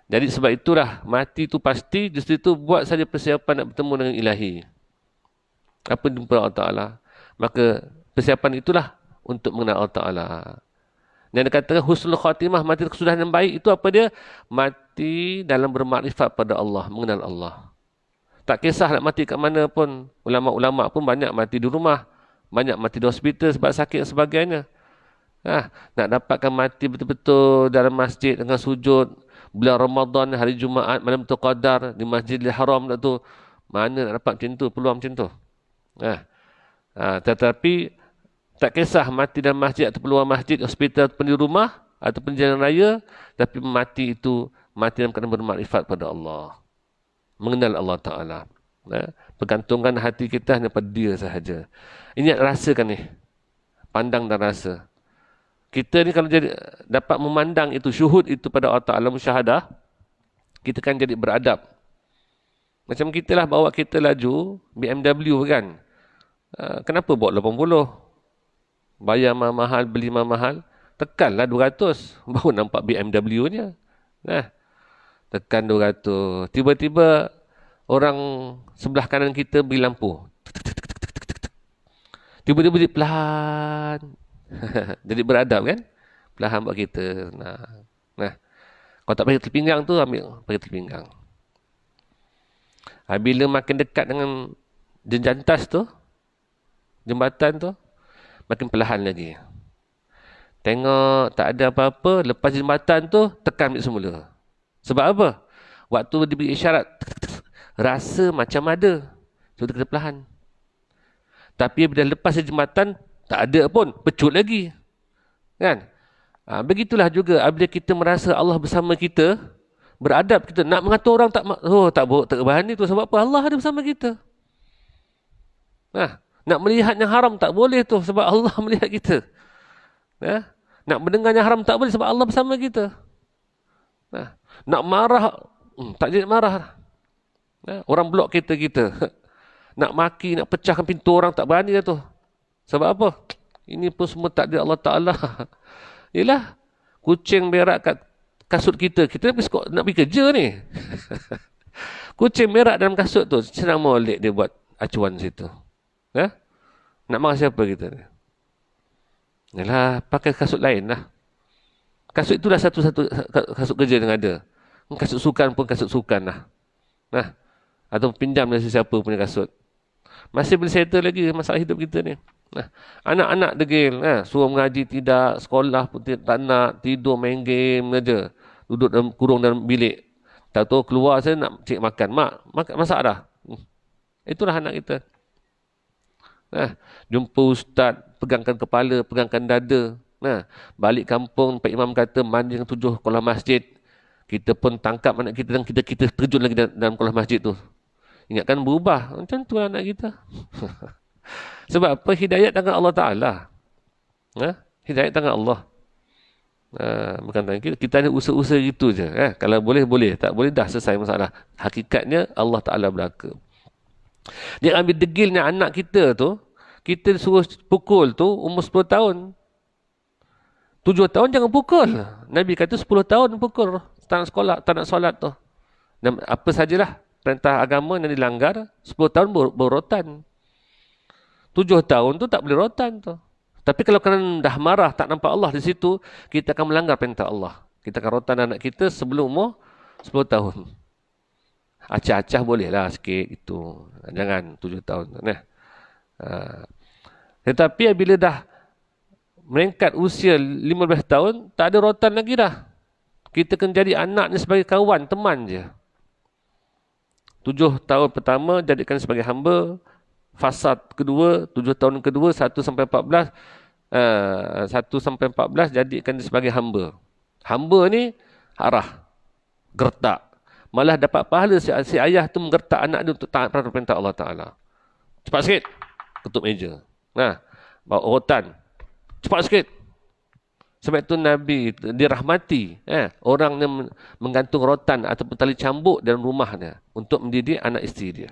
Jadi sebab itulah, mati tu pasti, justru itu buat saja persiapan nak bertemu dengan ilahi. Apa jumpa Allah Ta'ala. Maka persiapan itulah untuk mengenal Allah Ta'ala. Dan dia katakan husnul khatimah, mati kesudahan yang baik, itu apa dia? Mati dalam bermakrifat pada Allah, mengenal Allah. Tak kisah nak mati kat mana pun. Ulama-ulama pun banyak mati di rumah. Banyak mati di hospital sebab sakit dan sebagainya. Nak dapatkan mati betul-betul dalam masjid dengan sujud. Bulan Ramadan, hari Jumaat, malam tu Qadar, di Masjidil Haram tu. Mana nak dapat macam tu, peluang macam tu. Tetapi, tak kisah mati dalam masjid atau peluang masjid, hospital ataupun di rumah, ataupun di jalan raya. Tapi mati itu, mati dalam keadaan bermakrifat pada Allah. Mengenal Allah Ta'ala. Pergantungkan hati kita hanya pada dia sahaja. Ini rasakan ni. Pandang dan rasa. Kita ni kalau jadi dapat memandang itu, syuhud itu pada Allah Ta'ala, musyahadah, kita kan jadi beradab. Macam kita lah bawa kita laju, BMW kan. Kenapa bawa 80? Bayar mahal, beli mahal. Tekanlah 200. Baru nampak BMW-nya. Nah, tekan 200. Tiba-tiba orang sebelah kanan kita beri lampu. Tiba-tiba dia pelan. Jadi beradab kan? Perlahan buat kita. Nah, kalau tak pakai terpinggang tu, ambil pakai terpinggang. Bila makin dekat dengan jenjantas tu, jembatan tu, makin perlahan lagi. Tengok tak ada apa-apa, lepas jembatan tu, tekan ambil semula. Sebab apa? Waktu diberi isyarat, rasa macam ada. So, kita perlahan. Tapi bila lepas jembatan, tak ada pun, pecut lagi. Kan? Begitulah juga apabila kita merasa Allah bersama kita, beradab kita nak mengatur orang tak berani tu. Sebab apa? Allah ada bersama kita. Nak melihat yang haram tak boleh tu sebab Allah melihat kita. Nak mendengar yang haram tak boleh sebab Allah bersama kita. Nak marah tak jadi marah. Orang blok kita. Nak maki, nak pecahkan pintu orang tak berani lah tu. Sebab apa? Ini pun semua takdir Allah Ta'ala. Yelah, kucing berak kat kasut kita. Kita nak pergi kerja ni. Kucing berak dalam kasut tu, senang molek dia buat acuan situ. Nak marah siapa kita ni? Yalah, pakai kasut lain lah. Kasut itu dah satu-satu kasut kerja yang ada. Kasut sukan pun kasut sukan lah. Atau pinjam dari siapa punya kasut. Masih boleh settle lagi masalah hidup kita ni. Anak-anak degil, suruh mengaji tidak, sekolah pun tak nak, tidur main game saja. Duduk kurung dalam bilik. Tak tahu keluar saya nak cik makan. Mak, masak dah. Itulah anak kita. Jumpa ustaz, pegangkan kepala, pegangkan dada. Balik kampung, Pak Imam kata mandi dengan 7 kolam masjid. Kita pun tangkap anak kita dan kita terjun lagi dalam kolam masjid tu. Ingatkan berubah. Macam tu anak kita. Sebab apa? Hidayat tangan Allah Ta'ala. Hidayat tangan Allah. Bukan tangan kita. Kita ada usaha-usaha gitu je. Kalau boleh, boleh. Tak boleh, dah selesai masalah. Hakikatnya Allah Ta'ala belaka. Dia ambil degilnya anak kita tu. Kita suruh pukul tu umur 10 tahun. 7 tahun jangan pukul. Nabi kata 10 tahun pukul. Tak nak sekolah, tak nak solat tu. Dan apa sajalah perintah agama yang dilanggar, 10 tahun berotan. 7 tahun tu tak boleh rotan tu. Tapi kalau kerana dah marah, tak nampak Allah di situ, kita akan melanggar perintah Allah. Kita akan rotan anak kita sebelum umur 10 tahun. Acah-acah bolehlah sikit itu. Jangan 7 tahun. Tetapi bila dah meningkat usia 15 tahun, tak ada rotan lagi dah. Kita akan jadi anak ni sebagai kawan, teman je. 7 tahun pertama jadikan sebagai hamba. Fasad kedua, 7 tahun kedua, 1 sampai 14. 1 sampai 14 jadikan dia sebagai hamba. Hamba ni arah, gertak. Malah dapat pahala si ayah tu menggertak anak dia untuk taat pada perintah Allah Ta'ala. Cepat sikit. Ketuk meja. Bawa urutan. Cepat sikit. Sebab itu Nabi dirahmati orang yang menggantung rotan ataupun tali cambuk dalam rumahnya untuk mendidik anak isteri dia.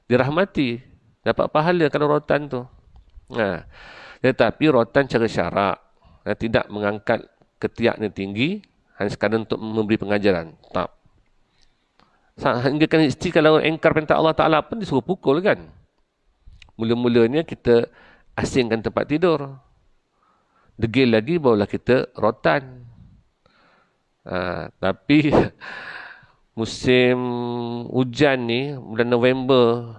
Dirahmati, dapat pahala kalau rotan tu. Tetapi rotan cara syarak, tidak mengangkat ketiaknya tinggi hanya sekadar untuk memberi pengajaran. Tak. Hingga kan isteri kalau engkar perintah Allah Ta'ala pun disuruh pukul kan. Mula-mulanya kita asingkan tempat tidur. Degil lagi barulah kita rotan. Tapi musim hujan ni, bulan November,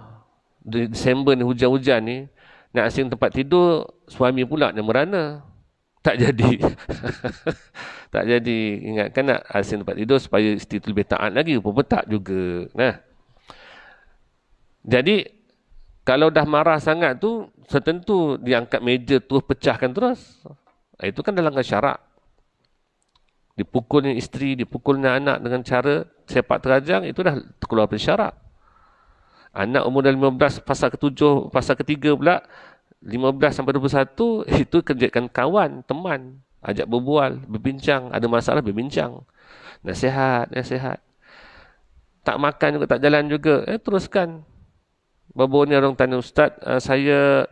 Disember ni hujan-hujan ni, nak asing tempat tidur, suami pula yang merana. Tak jadi. Tak jadi. Ingatkan nak asing tempat tidur supaya isteri tu lebih taat lagi. Pun tak juga. Jadi, kalau dah marah sangat tu, setentu diangkat meja terus pecahkan terus. Itu kan dalam syarak. Dipukulnya isteri, dipukulnya anak dengan cara sepak terajang, itu dah keluar dari syarak. Anak umur dah 15, fasa ke-7, fasa ke-3 pula, 15 sampai 21, itu kerjakan kawan, teman. Ajak berbual, berbincang. Ada masalah, berbincang. Nasihat. Tak makan juga, tak jalan juga. Teruskan. Baru ni orang tanya, Ustaz, saya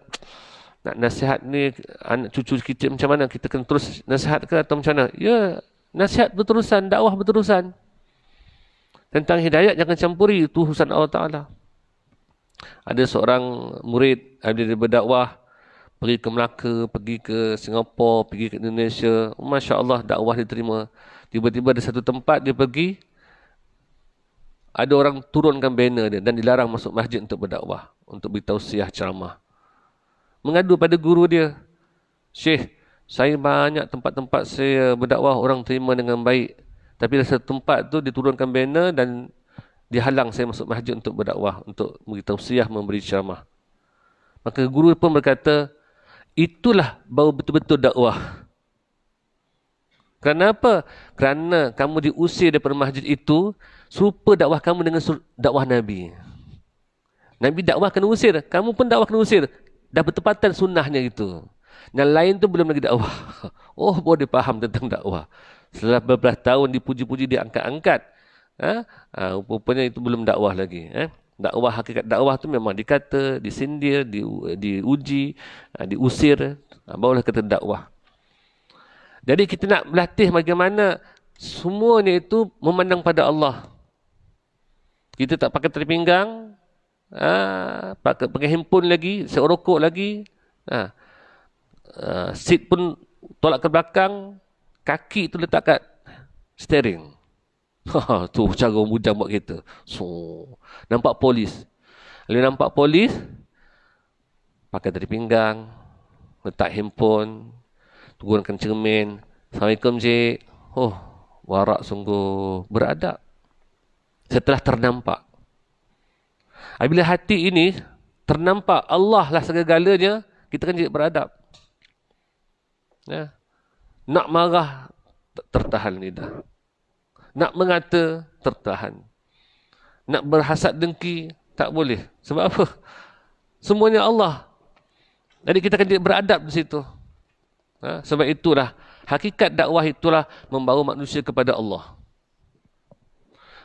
Nak nasihat ni anak cucu kita macam mana? Kita kena terus nasihat ke atau macam mana? Ya, nasihat berterusan, dakwah berterusan. Tentang hidayat jangan campuri, itu urusan Allah Ta'ala. Ada seorang murid, dia berdakwah, pergi ke Melaka, pergi ke Singapura, pergi ke Indonesia. Masya Allah, dakwah diterima. Tiba-tiba ada satu tempat dia pergi, ada orang turunkan banner dia dan dilarang masuk masjid untuk berdakwah, untuk bertausiah ceramah. Mengadu pada guru dia, Syekh, saya banyak tempat-tempat saya berdakwah, orang terima dengan baik. Tapi ada satu tempat tu diturunkan banner dan dihalang saya masuk masjid untuk berdakwah, untuk memberi tausiah, memberi ceramah. Maka guru pun berkata, itulah baru betul-betul dakwah. Kenapa? Kerana kamu diusir daripada masjid itu, serupa dakwah kamu dengan dakwah Nabi. Nabi dakwah kena usir, kamu pun dakwah kena usir. Dah bertepatan sunnahnya itu. Yang lain tu belum lagi dakwah. Oh, boleh faham tentang dakwah. Setelah beberapa tahun dipuji-puji, diangkat-angkat. Rupanya itu belum dakwah lagi. Dakwah, hakikat dakwah tu memang dikata, disindir, diuji, diusir. Barulah kata dakwah. Jadi kita nak berlatih bagaimana semuanya itu memandang pada Allah. Kita tak pakai tali pinggang, pakai handphone lagi, set rokok lagi, seat pun tolak ke belakang, kaki tu letak kat steering. Tu cara bujang buat kereta. So, nampak polis. Kalau nampak polis, pakai tali pinggang, letak handphone, turunkan cermin. Assalamualaikum cik. Oh, warak sungguh beradab. Setelah ternampak. Bila hati ini ternampak Allah lah segala-galanya, kita kan jadi beradab. Ya. Nak marah, tertahan lidah. Nak mengata, tertahan. Nak berhasad dengki, tak boleh. Sebab apa? Semuanya Allah. Jadi kita akan jadi beradab di situ. Sebab itulah, hakikat dakwah itulah membawa manusia kepada Allah.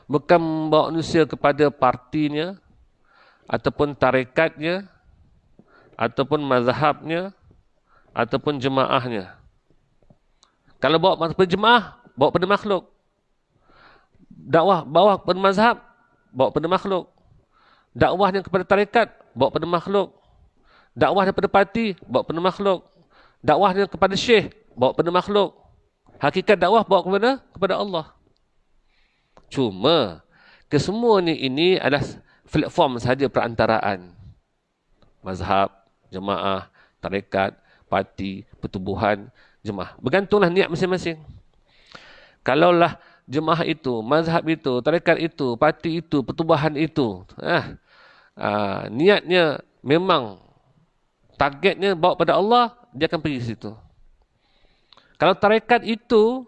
Bukan membawa manusia kepada partinya, ataupun tarekatnya, ataupun mazhabnya, ataupun jemaahnya. Kalau bawa pada jemaah, bawa pada makhluk. Dakwah bawa pada mazhab, bawa pada makhluk. Dakwahnya kepada tarekat, bawa pada makhluk. Dakwahnya kepada parti, bawa pada makhluk. Dakwahnya kepada syekh, bawa pada makhluk. Hakikat dakwah bawa kepada Allah. Cuma kesemuanya ini adalah platform sahaja perantaraan. Mazhab, jemaah, tarekat, parti, pertubuhan, jemaah. Bergantunglah niat masing-masing. Kalaulah jemaah itu, mazhab itu, tarekat itu, parti itu, pertubuhan itu, niatnya memang targetnya bawa pada Allah, dia akan pergi ke situ. Kalau tarekat itu,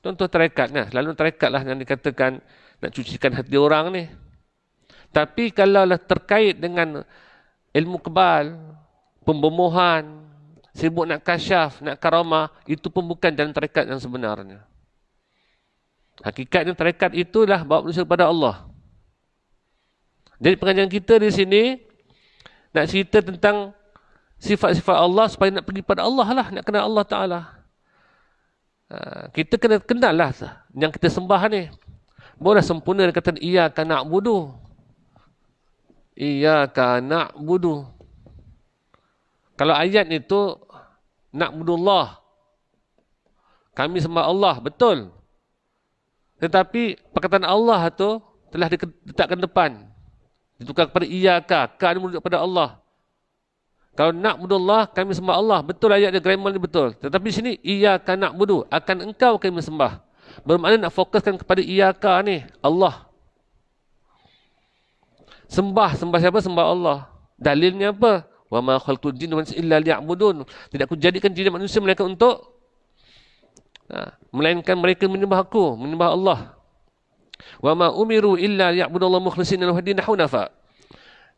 contoh tarekatnya, lalu tarekat lah yang dikatakan nak cucikan hati orang ni. Tapi kalaulah terkait dengan ilmu kebal, pembomohan, sibuk nak kasyaf, nak karamah, itu pun bukan jalan tarekat yang sebenarnya. Hakikatnya tarekat itulah bawa manusia kepada Allah. Jadi pengajian kita di sini nak cerita tentang sifat-sifat Allah supaya nak pergi pada Allah lah, nak kenal Allah Ta'ala. Kita kena kenal lah yang kita sembah ni. Boleh sempurna dia kata iyyaka na'budu. Iyyaka na'budu. Kalau ayat itu na'budullah. Kami sembah Allah, betul. Tetapi perkataan Allah tu telah diletakkan depan. Ditukar kepada iyyaka, ka ni merujuk kepada Allah. Kalau na'budullah, kami sembah Allah, betul ayat dia, grammar ni betul. Tetapi di sini iyyaka na'budu, akan engkau kami sembah. Bermakna nak fokuskan kepada iyyaka ni, Allah. Sembah siapa? Sembah Allah. Dalilnya apa? Wa ma khalaqtul jinna wal insa illa liya'budun. Tidak aku jadikan jin dan manusia melainkan untuk melainkan mereka menyembah aku, menyembah Allah. Wa ma umiru illa liya'budullaha mukhlishina lahu din hunafa.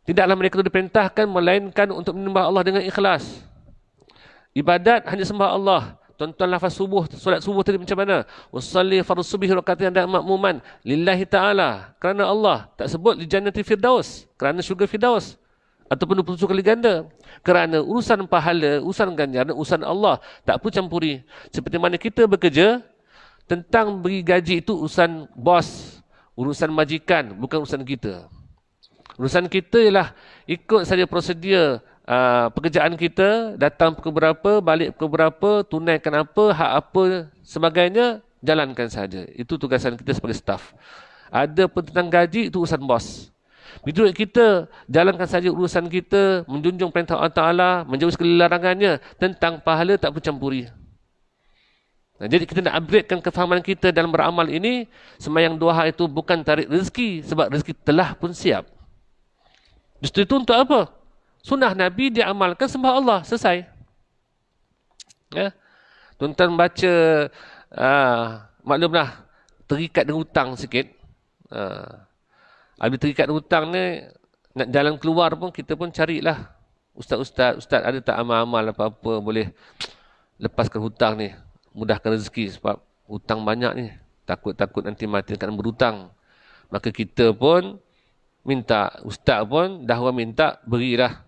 Tidaklah mereka itu diperintahkan melainkan untuk menyembah Allah dengan ikhlas. Ibadat hanya sembah Allah. Tuan-tuan lafaz subuh, solat subuh tadi macam mana? Usalli fardhu subhi rakaatain dan makmuman lillahi ta'ala. Kerana Allah. Tak sebut li jannati firdaus, kerana syurga firdaus. ataupun 27 kali ganda. Kerana urusan pahala, urusan ganjaran, urusan Allah, tak perlu campuri. Seperti mana kita bekerja, tentang beri gaji itu urusan bos, urusan majikan, bukan urusan kita. Urusan kita ialah ikut saja prosedur pekerjaan kita, datang pukul berapa, balik pukul berapa, tunaikan apa, hak apa, sebagainya, jalankan saja. Itu tugasan kita sebagai staf. Ada pun tentang gaji, itu urusan bos. Menurut kita, jalankan saja urusan kita, menjunjung perintah Allah Ta'ala, menjauhi segala larangannya, tentang pahala tak perlu campuri. Nah, jadi kita nak upgradekan kefahaman kita dalam beramal ini, sembahyang duha itu bukan tarik rezeki, sebab rezeki telah pun siap. Justru itu untuk apa? Sunnah Nabi diamalkan sembah Allah, selesai. Ya. Tuan-tuan baca, maklumlah, terikat dengan hutang sikit. Habis terikat dengan hutang ni, nak jalan keluar pun, kita pun carilah. Ustaz ada tak amal-amal apa-apa boleh lepaskan hutang ni, mudahkan rezeki, sebab hutang banyak ni. Takut-takut nanti mati akan berhutang. Maka kita pun minta, ustaz pun dah orang minta, berilah.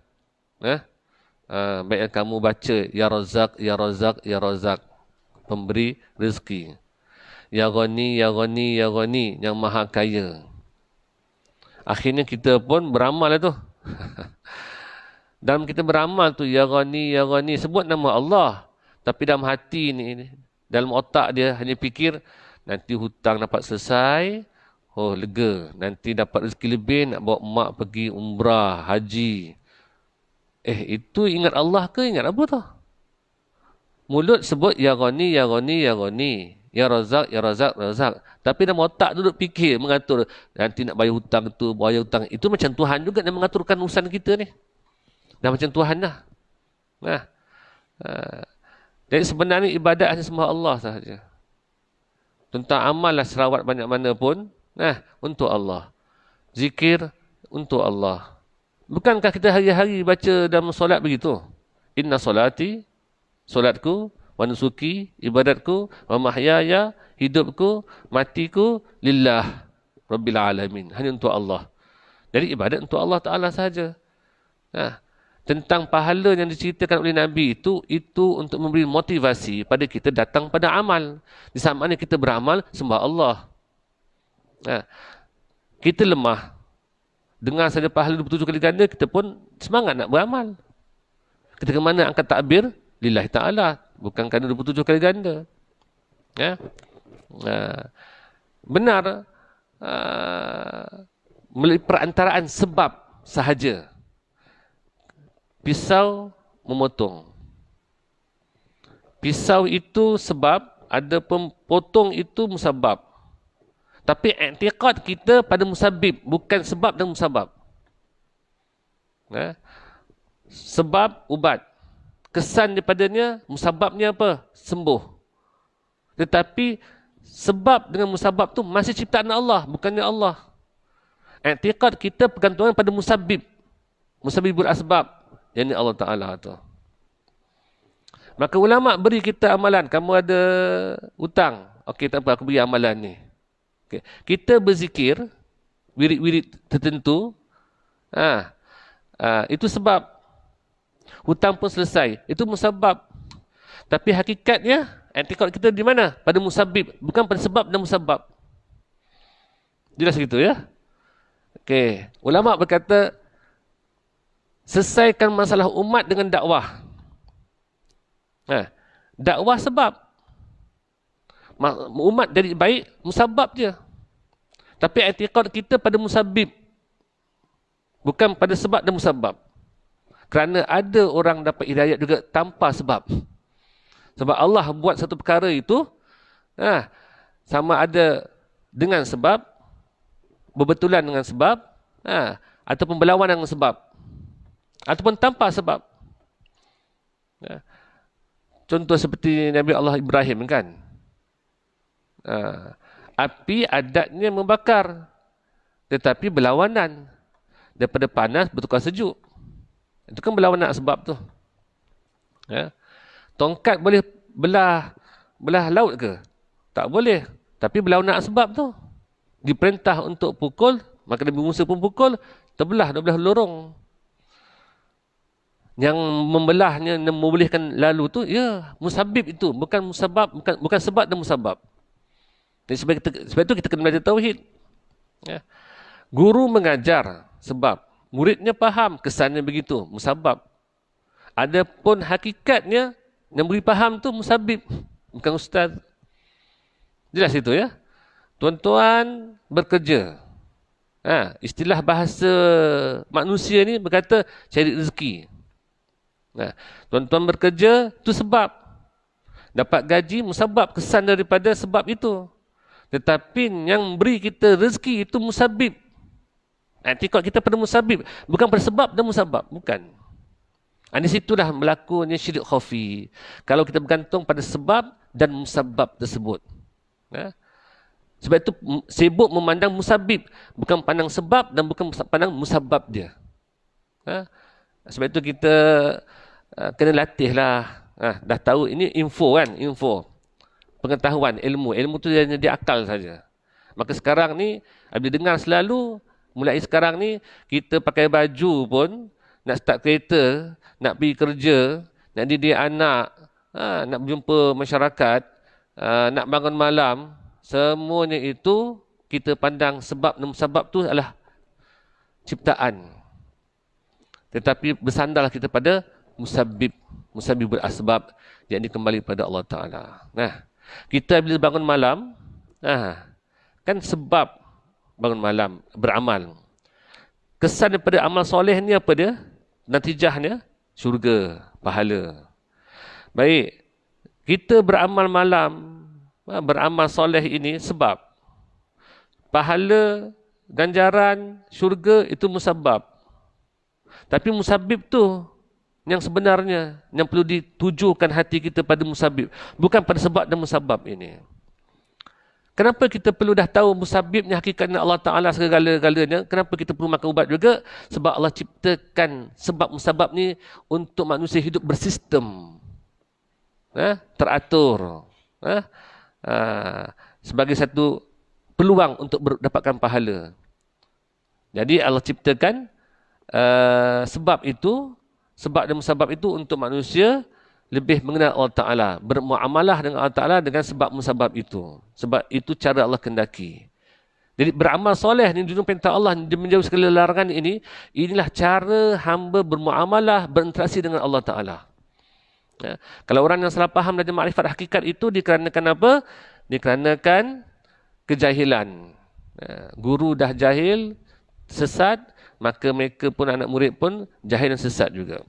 Baiklah kamu baca, Ya Razak, Ya Razak, Ya Razak, pemberi rezeki. Ya Ghani, Ya Ghani, Ya Ghani, yang maha kaya. Akhirnya kita pun beramal lah tu. Dalam kita beramal tu, Ya Ghani, Ya Ghani, sebut nama Allah. Tapi dalam hati ni, dalam otak dia hanya fikir, nanti hutang dapat selesai, oh lega. Nanti dapat rezeki lebih, nak bawa mak pergi umrah, haji. Itu ingat Allah ke ingat apa tu? Mulut sebut Ya Ghani, Ya Ghani, Ya Ghani. Ya Razak, Ya Razak, Razak. Tapi dalam otak duduk fikir, mengatur. Nanti nak bayar hutang tu, bayar hutang. Itu macam Tuhan juga yang mengaturkan urusan kita ni. Dah macam Tuhan dah. Jadi sebenarnya ibadat hanya sembah Allah sahaja. Tentang amal lah serawat banyak mana pun. Untuk Allah. Zikir untuk Allah. Bukankah kita hari-hari baca dalam solat begitu? Inna solati, solatku, wa nusuki, ibadatku, wa mahyaya, hidupku, matiku, lillah, Rabbil alamin. Hanya untuk Allah. Jadi ibadat untuk Allah Ta'ala sahaja. Tentang pahala yang diceritakan oleh Nabi itu untuk memberi motivasi pada kita datang pada amal. Di saat mana kita beramal, sembah Allah. Kita lemah. Dengar saja pahala 27 kali ganda, kita pun semangat nak beramal. Ketika mana angkat takbir, lillahi ta'ala. Bukan kerana 27 kali ganda. Benar. Melalui perantaraan sebab sahaja. Pisau memotong. Pisau itu sebab, ada potong itu musabab. Tapi i'tiqad kita pada musabib, bukan sebab dan musabab. Sebab ubat. Kesan daripadanya, musababnya apa? Sembuh. Tetapi sebab dengan musabab tu masih ciptaan Allah, bukannya Allah. I'tiqad kita pergantungan pada musabib. Musabibul asbab. Yang ini Allah Ta'ala tu. Maka ulama beri kita amalan. Kamu ada hutang. Okey, tak apa, aku beri amalan ni. Okay. Kita berzikir, wirid-wirid tertentu, itu sebab. Hutang pun selesai. Itu musabab. Tapi hakikatnya, i'tiqad kita di mana? Pada musabib. Bukan pada sebab dan musabab. Jelas gitu ya? Okey. Ulama berkata, selesaikan masalah umat dengan dakwah. Dakwah sebab. Umat jadi baik, musabab je. Tapi i'tiqad kita pada musabib. Bukan pada sebab dan musabab. Kerana ada orang dapat hidayat juga tanpa sebab. Sebab Allah buat satu perkara itu, sama ada dengan sebab, berbetulan dengan sebab, ataupun berlawan dengan sebab. Ataupun tanpa sebab. Contoh seperti Nabi Allah Ibrahim kan. Api adatnya membakar, tetapi berlawanan. Daripada panas bertukar sejuk. Itu kan berlawanan sebab tu. Tongkat boleh belah laut ke? Tak boleh. Tapi berlawanan sebab tu. Diperintah untuk pukul, maka Nabi Musa pun pukul, terbelah lorong. Yang membelahnya, yang membolehkan lalu tu, ya, musabib itu. Bukan musabab, bukan sebab dan musabab. Jadi sebab itu kita kena belajar tauhid. Ya. Guru mengajar sebab. Muridnya faham, kesannya begitu, musabab. Adapun hakikatnya, yang beri faham tu musabib, bukan ustaz. Jelas itu ya. Tuan-tuan bekerja. Istilah bahasa manusia ni berkata cari rezeki. Tuan-tuan bekerja, tu sebab. Dapat gaji, musabab, kesan daripada sebab itu. Tetapi yang beri kita rezeki itu musabib. Etikot kita pada musabib. Bukan pada sebab dan musabab. Bukan. Di situlah berlakunya syirik khafi. Kalau kita bergantung pada sebab dan musabab tersebut. Sebab itu sibuk memandang musabib. Bukan pandang sebab dan bukan pandang musabab dia. Sebab itu kita kena latih lah. Dah tahu ini info kan, info. Pengetahuan, ilmu. Ilmu tu dia akal saja. Maka sekarang ni, bila dengar selalu, mulai sekarang ni, kita pakai baju pun, nak start kereta, nak pergi kerja, nak didik anak, nak berjumpa masyarakat, nak bangun malam, semuanya itu, kita pandang sebab dan musabab tu adalah ciptaan. Tetapi bersandarlah kita pada musabibul asbab, yakni kembali pada Allah Ta'ala. Kita bila bangun malam, kan sebab bangun malam, beramal. Kesan daripada amal soleh ni apa dia? Natijahnya, syurga, pahala. Baik, kita beramal malam, beramal soleh ini sebab. Pahala, ganjaran, syurga itu musabab. Tapi musabib tu yang sebenarnya, yang perlu ditujukan hati kita pada musabib. Bukan pada sebab dan musabab ini. Kenapa kita perlu dah tahu musabibnya, hakikatnya Allah Ta'ala segala-galanya? Kenapa kita perlu makan ubat juga? Sebab Allah ciptakan sebab musabab ni untuk manusia hidup bersistem. Teratur. Sebagai satu peluang untuk mendapatkan pahala. Jadi Allah ciptakan sebab itu, sebab dan musabab itu untuk manusia lebih mengenal Allah Ta'ala. Bermuamalah dengan Allah Ta'ala dengan sebab musabab itu. Sebab itu cara Allah kendaki. Jadi beramal soleh ni dulu perintah Allah, menjauhi segala larangan ini, inilah cara hamba bermuamalah, berinteraksi dengan Allah Ta'ala. Kalau orang yang salah faham dan makrifat hakikat itu dikarenakan apa? Dikarenakan kejahilan. Guru dah jahil, sesat, maka mereka pun, anak murid pun jahil dan sesat juga.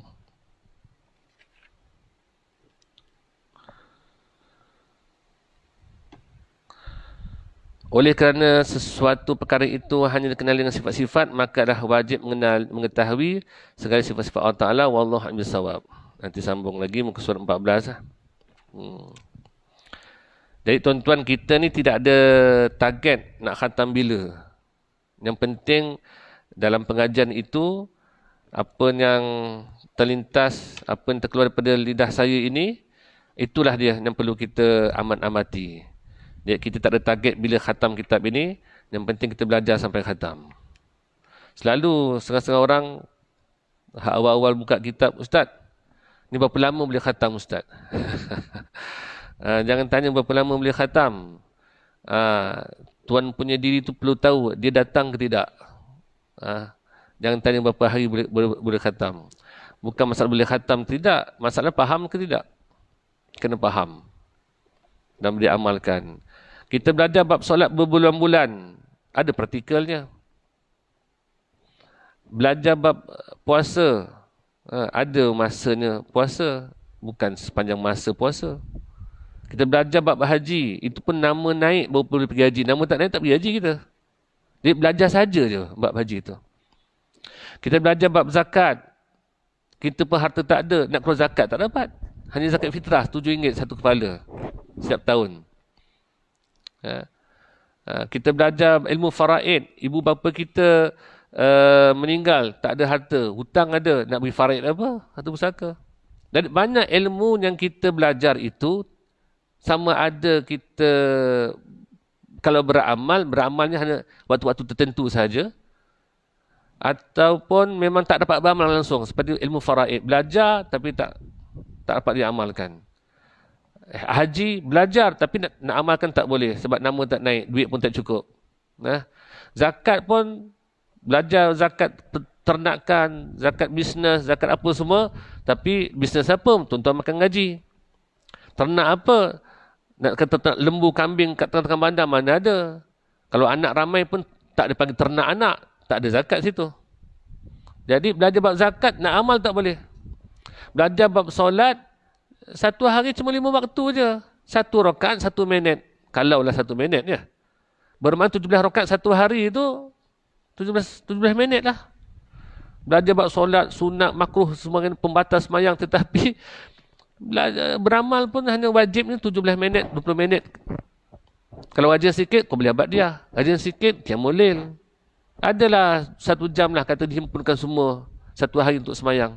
Oleh kerana sesuatu perkara itu hanya dikenali dengan sifat-sifat, maka dah wajib mengetahui segala sifat-sifat Allah Ta'ala. Wallahu a'lam bissawab. Nanti sambung lagi muka surat 14 lah. Jadi tuan-tuan, kita ni tidak ada target nak khatam bila. Yang penting dalam pengajian itu, apa yang terlintas, apa yang terkeluar daripada lidah saya ini, itulah dia yang perlu kita amat-amati. Jadi kita tak ada target bila khatam kitab ini, yang penting kita belajar sampai khatam. Selalu setengah-setengah orang awal-awal buka kitab, Ustaz, ni berapa lama boleh khatam Ustaz? Jangan tanya berapa lama boleh khatam. Tuan punya diri tu perlu tahu dia datang ke tidak. Jangan tanya berapa hari boleh khatam. Bukan masalah boleh khatam tidak, masalah faham ke tidak. Kena faham dan boleh amalkan. Kita belajar bab solat berbulan-bulan, ada praktikalnya. Belajar bab puasa, ada masanya puasa, bukan sepanjang masa puasa. Kita belajar bab haji, itu pun nama naik baru boleh pergi haji. Nama tak naik tak pergi haji kita. Jadi belajar saja je bab haji itu. Kita belajar bab zakat. Kita pun harta tak ada, nak keluar zakat tak dapat. Hanya zakat fitrah, RM7 satu kepala setiap tahun. Kita belajar ilmu faraid. Ibu bapa kita meninggal, tak ada harta, hutang ada, nak beri faraid apa? Harta pusaka. Dan banyak ilmu yang kita belajar itu, sama ada kita kalau beramalnya hanya waktu-waktu tertentu saja, ataupun memang tak dapat beramal langsung, seperti ilmu faraid, belajar tapi tak dapat diamalkan. Haji belajar tapi nak amalkan tak boleh sebab nama tak naik, duit pun tak cukup. Zakat pun belajar zakat ternakan, zakat bisnes, zakat apa semua, tapi bisnes apa? Tuan-tuan makan gaji. Ternak apa? Nak kata ternak lembu, kambing kat tengah-tengah bandar, mana ada? Kalau anak ramai pun tak dipanggil ternak anak, tak ada zakat situ. Jadi belajar bab zakat, nak amal tak boleh. Belajar bab solat, satu hari cuma 5 waktu je. 1 rakaat 1 minit. Kalaulah 1 minit ya. Bermakna 17 rakaat 1 hari itu 17 minit lah. Belajar bab solat, sunat, makruh, semua pembatas semayang, tetapi beramal pun hanya wajibnya 17 minit, 20 minit. Kalau rajin sikit, kau boleh abad dia. Rajin sikit, qiyamul lail. Adalah 1 jam lah kata dihimpunkan semua 1 hari untuk semayang.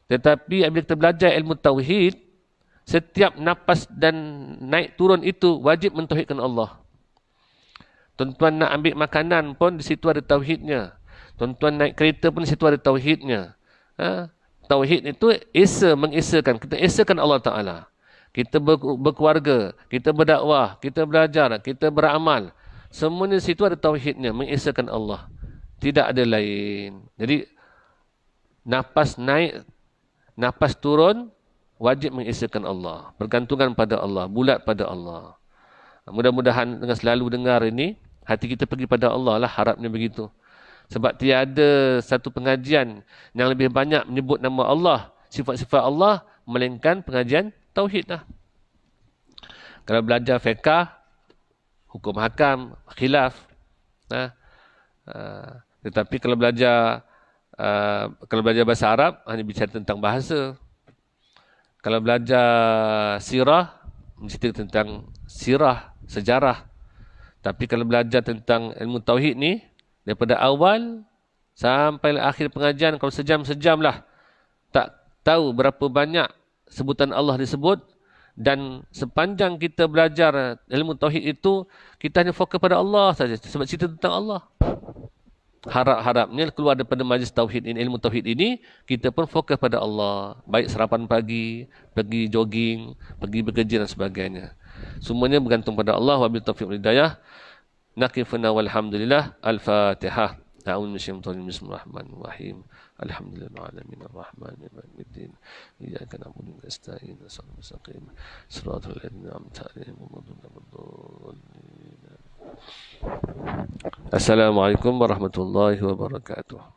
Tetapi apabila kita belajar ilmu tauhid, setiap nafas dan naik turun itu wajib mentauhidkan Allah. Tuan-tuan nak ambil makanan pun di situ ada tauhidnya. Tuan-tuan naik kereta pun di situ ada tauhidnya. Tauhid itu mengesakan. Kita esakan Allah Ta'ala. Kita berkeluarga, kita berdakwah, kita belajar, kita beramal. Semuanya di situ ada tauhidnya, mengesakan Allah. Tidak ada lain. Jadi, nafas naik, nafas turun, wajib mengesakan Allah. Bergantungan pada Allah, bulat pada Allah. Mudah-mudahan dengan selalu dengar ini, hati kita pergi pada Allah lah, harapnya begitu. Sebab tiada satu pengajian yang lebih banyak menyebut nama Allah, sifat-sifat Allah, melainkan pengajian tauhid lah. Kalau belajar fiqh, hukum hakam, khilaf. Tetapi kalau belajar bahasa Arab, hanya bicara tentang bahasa. Kalau belajar sirah, mencerita tentang sirah, sejarah. Tapi kalau belajar tentang ilmu tauhid ni, daripada awal sampai akhir pengajian, kalau sejam-sejam lah, tak tahu berapa banyak sebutan Allah disebut. Dan sepanjang kita belajar ilmu tauhid itu, kita hanya fokus pada Allah saja, sebab cerita tentang Allah. Harap-harapnya keluar daripada majlis tauhid ini, ilmu tauhid ini, kita pun fokus pada Allah. Baik sarapan pagi, pergi jogging, pergi bekerja dan sebagainya. Semuanya bergantung pada Allah. Wabillahi taufiq wal hidayah. Naqifuna walhamdulillah. Al-Fatihah. A'udzu minasyaitonir rajim. Bismillahirrahmanirrahim. Alhamdulillahil alamin arrahmanir rahim. Iyyaka na'budu wa nasta'in. Ihdinas mustaqim. Shiratal ladzina an'amta 'alaihim ghairil maghdubi 'alaihim. Assalamualaikum warahmatullahi wabarakatuh.